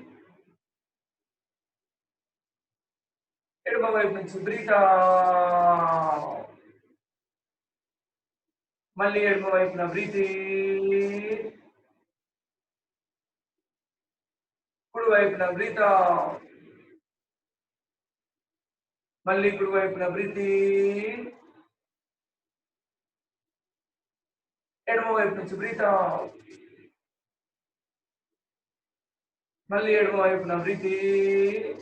ఎడమ వైపు నుంచి బ్రీత్ అవుట్. మళ్ళీ ఎడమ వైపున బ్రీత్ ఇన్. కుడి వైపున బ్రీత్ అవుట్. మళ్ళీ కుడి వైపున బ్రీత్ ఇన్. ఎడమ వైపు నుంచి బ్రీత్ అవుట్. మళ్ళీ ఎడమ వైపున బ్రీత్ ఇన్.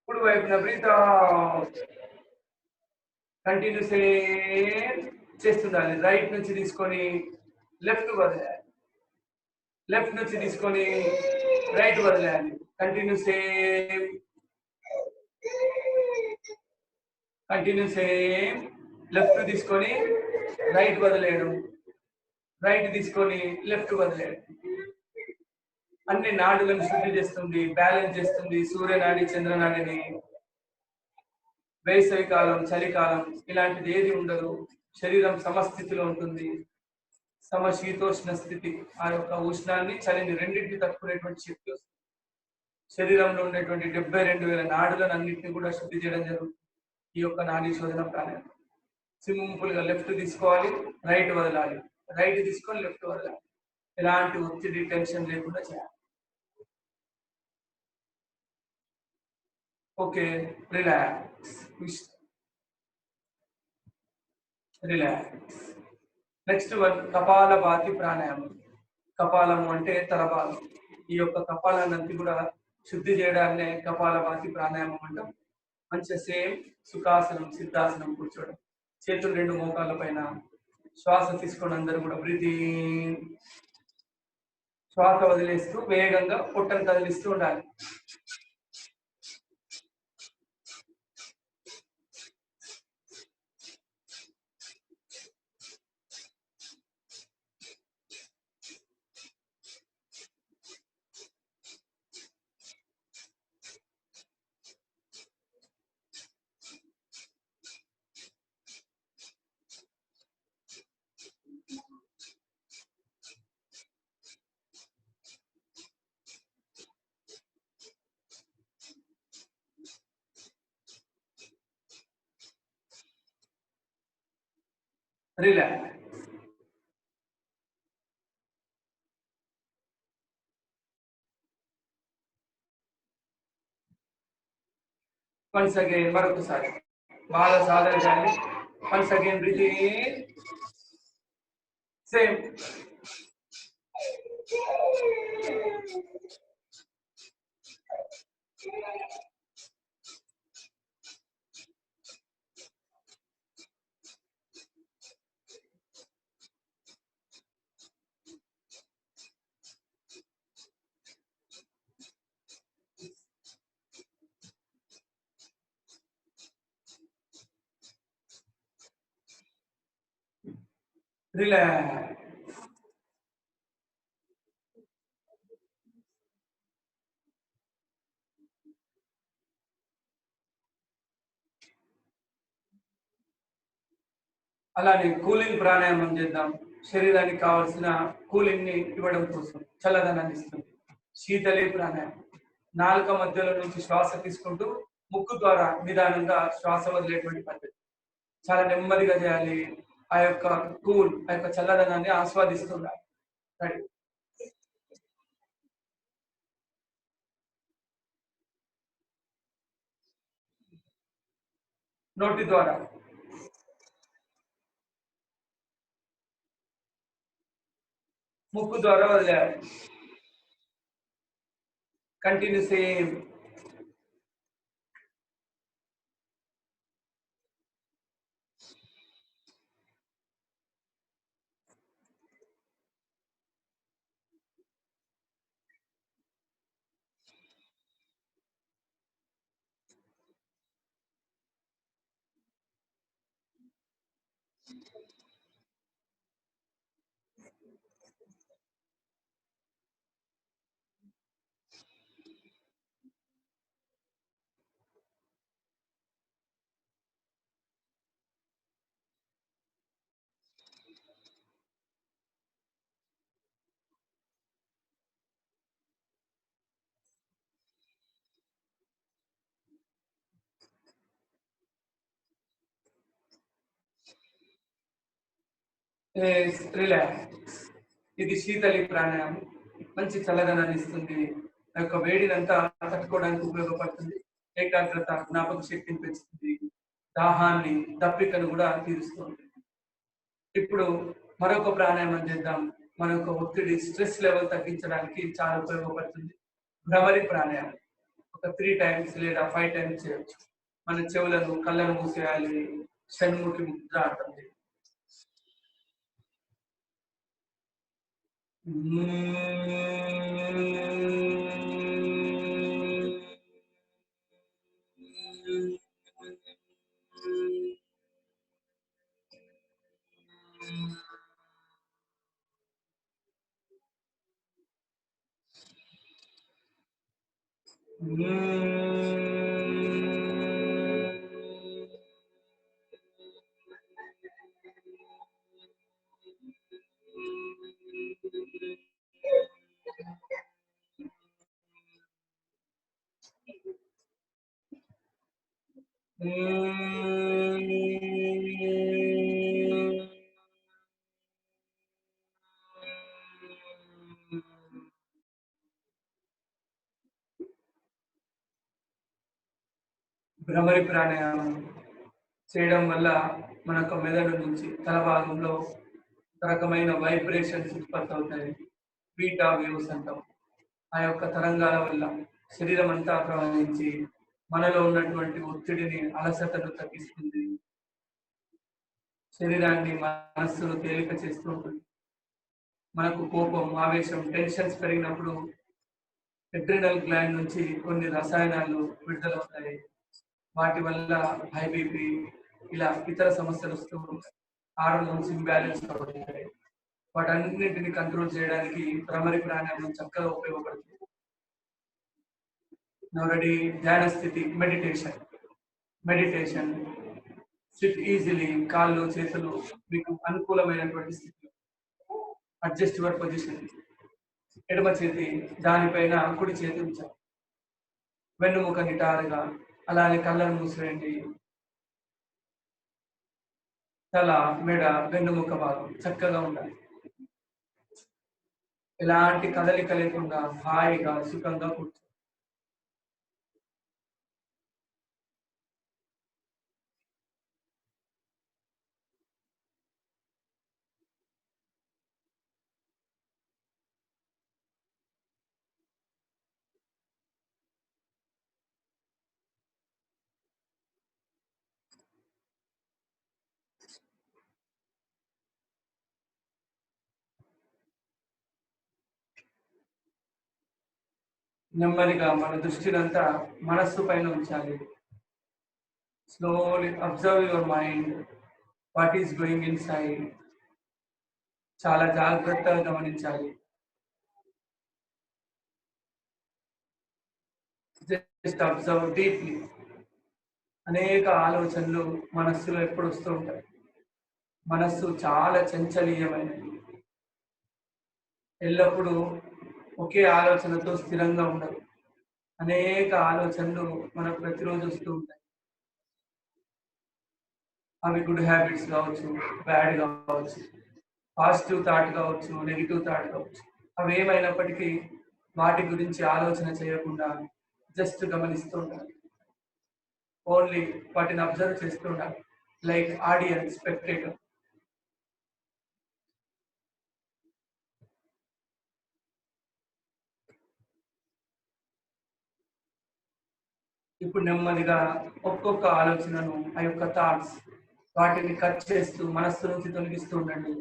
కుడి వైపున బ్రీత్ అవుట్. కంటిన్యూ సేమ్ చేస్తుండాలి. రైట్ నుంచి తీసుకొని లెఫ్ట్ వదిలేయాలి, లెఫ్ట్ నుంచి తీసుకొని రైట్ వదిలేయాలి. Continue same, continue same. Left తీసుకొని రైట్ వదిలేయడం, రైట్ తీసుకొని లెఫ్ట్ వదిలేయడం. అన్ని నాడులను శుద్ధి చేస్తుంది, బ్యాలెన్స్ చేస్తుంది. సూర్యనాడి చంద్రనాడిని. వేసవి కాలం, చలికాలం ఇలాంటిది ఏది ఉండదు. శరీరం సమస్థితిలో ఉంటుంది. సమశీతోష్ణ స్థితి, ఆ యొక్క ఉష్ణాన్ని చలిని రెండింటిని తట్టుకునేటువంటి శక్తి వస్తుంది. శరీరంలో ఉండేటువంటి 72,000 నాడులను అన్నింటినీ కూడా శుద్ధి చేయడం జరుగుతుంది ఈ యొక్క నాడీ శోధన ప్రాణాయామం. సింపుల్ గా లెఫ్ట్ తీసుకోవాలి, రైట్ వదలాలి, రైట్ తీసుకొని లెఫ్ట్ వదలాలి. ఎలాంటి ఒత్తిడి, టెన్షన్ లేకుండా చేయాలి. Okay, relax. Relax. Next one kapalbhati ప్రాణాయామం. కపాలము అంటే తలభాగం. ఈ యొక్క కపాలాన్ని కూడా శుద్ధి చేయడాన్నే కపాలభాతి ప్రాణాయామం అంటాం. మంచిగా సేమ్ సుఖాసనం, సిద్ధాసనం కూర్చోవడం. చేతులు 2 మోకాళ్ళ పైన. శ్వాస తీసుకొని అందరూ కూడా బ్రీతింగ్. శ్వాస వదిలేస్తూ వేగంగా పొట్టను కదిలిస్తూ ఉండాలి. రిలాక్స్. వన్స్ అగైన్ మరొకసారి బాగా సాధన చేయండి. Once again breathing same. Relax. అలానే కూలింగ్ ప్రాణాయామం చేద్దాం. శరీరానికి కావాల్సిన కూలింగ్ ని ఇవ్వడం కోసం చల్లదనాన్ని ఇస్తుంది. శీతలి ప్రాణాయామం. నాలుక మధ్యలో నుంచి శ్వాస తీసుకుంటూ ముక్కు ద్వారా నిదానంగా శ్వాస వదిలేటువంటి పద్ధతి. చాలా నెమ్మదిగా చేయాలి. ఆ యొక్క ఆ యొక్క చల్లదనాన్ని ఆస్వాదిస్తుండాలి. రైట్. నోటి ద్వారా ముక్కు ద్వారా వదిలేయాలి. Continue same. రిలాక్స్. ఇది శీతలి ప్రాణాయామం. మంచి చల్లదనాన్ని ఇస్తుంది. ఆ యొక్క వేడినంతా తట్టుకోవడానికి ఉపయోగపడుతుంది. ఏకాగ్రత, జ్ఞాపక శక్తిని పెంచుతుంది. దాహాన్ని, దప్పికను కూడా తీరుస్తుంది. ఇప్పుడు మరొక ప్రాణాయామం చేద్దాం. మన యొక్క ఒత్తిడి, స్ట్రెస్ లెవెల్ తగ్గించడానికి చాలా ఉపయోగపడుతుంది. భ్రమరి ప్రాణాయామం. ఒక 3 times లేదా 5 times చేయొచ్చు. మన చెవులను, కళ్ళను మూసేయాలి. షణ్ముఖి ముద్ర అంటుంది. భ్రమరి ప్రాణాయామం చేయడం వల్ల మన యొక్క మెదడు నుంచి తల భాగంలో ఒక రకమైన వైబ్రేషన్స్ ఉత్పత్తి అవుతాయి. బీటా వేవ్స్ అంటాం. ఆ యొక్క తరంగాల వల్ల శరీరం అంతా ప్రవహించి మనలో ఉన్నటువంటి ఒత్తిడిని, అలసటను తగ్గిస్తుంది. శరీరాన్ని, మనస్సును తేలిక చేస్తూ ఉంటుంది. మనకు కోపం, ఆవేశం, టెన్షన్స్ పెరిగినప్పుడు అడ్రినల్ గ్లాండ్ నుంచి కొన్ని రసాయనాలు విడుదలవుతాయి. వాటి వల్ల హై బీపీ ఇలా ఇతర సమస్యలు వస్తూ ఉంటాయి. హార్మోన్స్ ఇంబ్యాలెన్స్ అవుతాయి. వాటన్నింటిని కంట్రోల్ చేయడానికి భ్రమరి ప్రాణాయామం చక్కగా ఉపయోగపడుతుంది. నవరెడీ ధ్యాన స్థితి, మెడిటేషన్ సిట్ ఈజీలీ. కాళ్ళు, చేతులు మీకు అనుకూలమైనటువంటి స్థితిలో అడ్జస్ట్ యువర్ పొజిషన్. ఎడమ చేతి దానిపైన కుడి చేతి ఉంచాలి. వెన్నుముక నిటారుగా. అలానే కళ్ళను మూసివేయండి. తల, మెడ, వెన్నుముక భాగం చక్కగా ఉండాలి. ఎలాంటి కదలిక లేకుండా హాయిగా సుఖంగా కూర్చో. నెమ్మదిగా మన దృష్టినంతా మనస్సు పైన ఉంచాలి. Slowly observe your mind, what is going in side. చాలా జాగ్రత్తగా గమనించాలి. Just observe deeply. అనేక ఆలోచనలు మనస్సులో ఎప్పుడు వస్తూ ఉంటాయి. మనస్సు చాలా చంచలీయమైనది. ఎల్లప్పుడూ ఒకే ఆలోచనతో స్థిరంగా ఉండదు. అనేక ఆలోచనలు మనకు ప్రతిరోజు వస్తూ ఉంటాయి. అవి గుడ్ హ్యాబిట్స్ కావచ్చు, బ్యాడ్ కావచ్చు, పాజిటివ్ థాట్ కావచ్చు, నెగిటివ్ థాట్ కావచ్చు. అవి ఏమైనప్పటికీ వాటి గురించి ఆలోచన చేయకుండా జస్ట్ గమనిస్తూ ఉండాలి. ఓన్లీ వాటిని అబ్జర్వ్ చేస్తూ ఉండాలి. Like audience, spectator. ఇప్పుడు నెమ్మదిగా ఒక్కొక్క ఆలోచనను, ఆ యొక్క థాట్స్, వాటిని కట్ చేస్తూ మనస్సు నుంచి తొలగిస్తూ ఉండండి.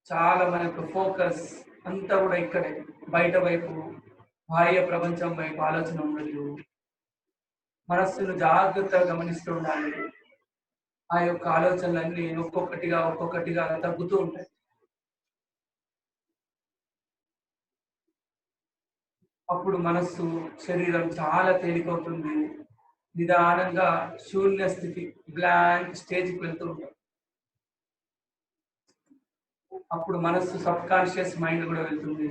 చాలా మన యొక్క ఫోకస్ అంతా కూడా ఇక్కడే, బయట వైపు, బాహ్య ప్రపంచం వైపు ఆలోచన ఉండదు. మనస్సును జాగ్రత్తగా గమనిస్తూ ఉండాలి. ఆ యొక్క ఆలోచనలన్నీ ఒక్కొక్కటిగా తగ్గుతూ ఉంటాయి. అప్పుడు మనస్సు, శరీరం చాలా తేలికవుతుంది. నిదానంగా శూన్య స్థితి, బ్లాంక్ స్టేజ్కి వెళ్తూ ఉంటాం. అప్పుడు మనస్సు సబ్ కాన్షియస్ మైండ్ కూడా వెళ్తుంది.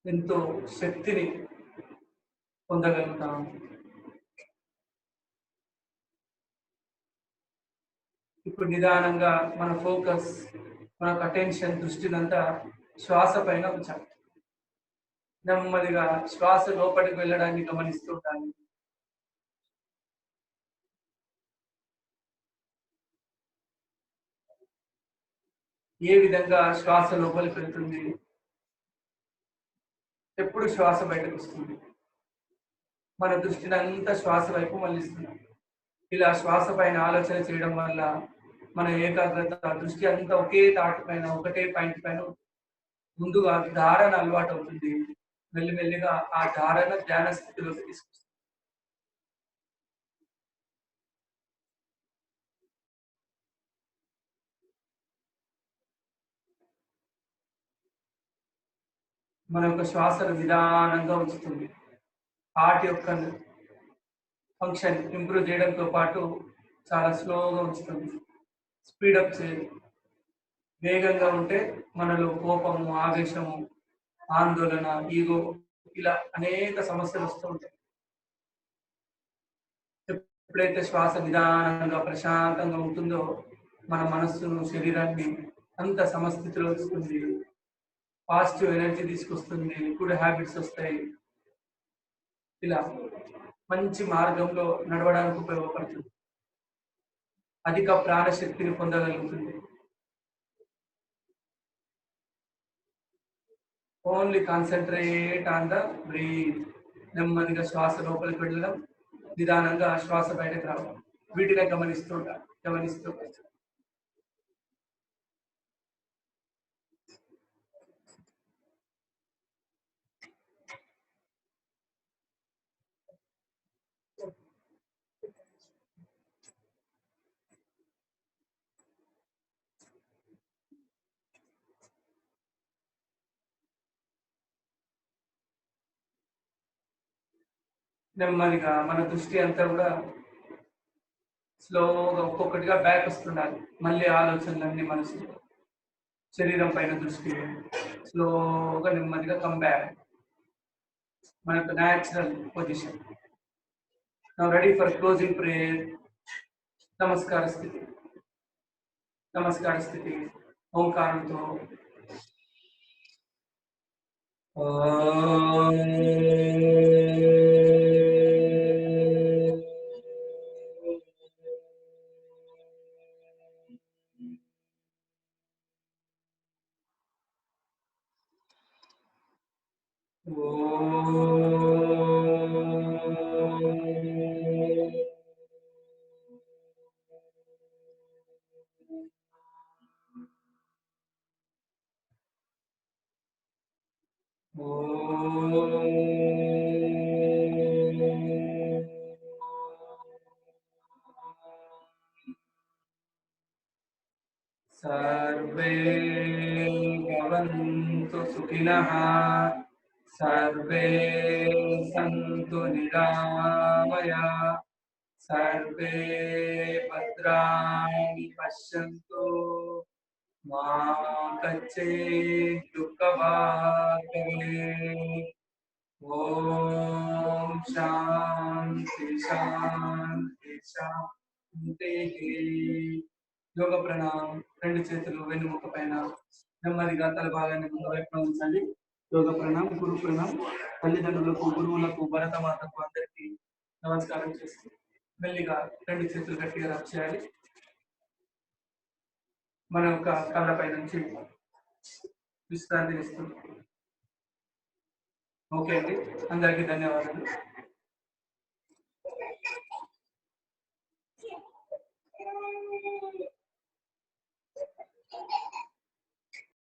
ఎంతో శక్తిని పొందగలుగుతాం. ఇప్పుడు నిదానంగా మన ఫోకస్, మనకు అటెన్షన్, దృష్టినంతా శ్వాస పైన ఉంచాలి. నెమ్మదిగా శ్వాస లోపలికి వెళ్ళడాన్ని గమనిస్తూ ఉండాలి. ఏ విధంగా శ్వాస లోపలికి వెళ్తుంది, ఎప్పుడు శ్వాస బయటకు వస్తుంది. మన దృష్టిని అంతా శ్వాస వైపు మళ్ళిస్తున్నాం. ఇలా శ్వాస పైన ఆలోచన చేయడం వల్ల మన ఏకాగ్రత, దృష్టి అంతా ఒకే తాటు పైన, ఒకటే పాయింట్ పైన ముందుగా ధారణ అలవాటు అవుతుంది. మెల్లిమెల్లిగా ఆ ధారణ ధ్యాన స్థితిలోకి తీసుకొస్తుంది. మన యొక్క శ్వాసను నిదానంగా ఉంచుతుంది. హార్ట్ యొక్క ఫంక్షన్ ఇంప్రూవ్ చేయడంతో పాటు చాలా స్లోగా ఉంచుతుంది. స్పీడప్ చేయదు. వేగంగా ఉంటే మనలో కోపము, ఆవేశము, ఆందోళన, ఈగో, ఇలా అనేక సమస్యలు వస్తూ ఉంటాయి. ఎప్పుడైతే శ్వాస నిదానంగా ప్రశాంతంగా ఉంటుందో మన మనస్సును, శరీరాన్ని అంత సమస్థితిలో వస్తుంది. పాజిటివ్ ఎనర్జీ తీసుకొస్తుంది. గుడ్ హ్యాబిట్స్ వస్తాయి. ఇలా మంచి మార్గంలో నడవడానికి ఉపయోగపడుతుంది. అధిక ప్రాణశక్తిని పొందగలుగుతుంది. Only concentrate on the breath. నెమ్మదిగా శ్వాస లోపలికి వెళ్ళడం, నిదానంగా శ్వాస బయటకు రావడం, వీటినే గమనిస్తూ నెమ్మదిగా మన దృష్టి అంతా కూడా స్లోగా ఒక్కొక్కటిగా బ్యాక్ వస్తుండాలి. మళ్ళీ ఆలోచనలన్నీ మనసు, శరీరం పైన దృష్టి స్లోగా నెమ్మదిగా కమ్ బ్యాక్. మన యొక్క natural position. Now ready for closing prayer. నమస్కార స్థితి. నమస్కార స్థితి ఓంకారంతో सर्वे भवन्तु सुखिनः, सर्वे सन्तु निरामयाः, सर्वे भद्राणि पश्यन्तु, मा कश्चित् दुःखभाग् भवेत्. ओम शांति शांति शांति. యోగ ప్రణామం. రెండు చేతులు వెన్నుముక పైన నెమ్మదిగా తల భాగాన్ని ముందు వైపున ఉంచండి. యోగ ప్రణామం. గురు ప్రణామం. తల్లిదండ్రులకు, గురువులకు, భరతమాతకు అందరికీ నమస్కారం చేస్తూ మెల్లిగా రెండు చేతులు గట్టిగా రబ్ చేయాలి. మన యొక్క కళ్ళపై నుంచి విశ్రాంతి ఇస్తుంది. ఓకే అండి, అందరికీ ధన్యవాదాలు.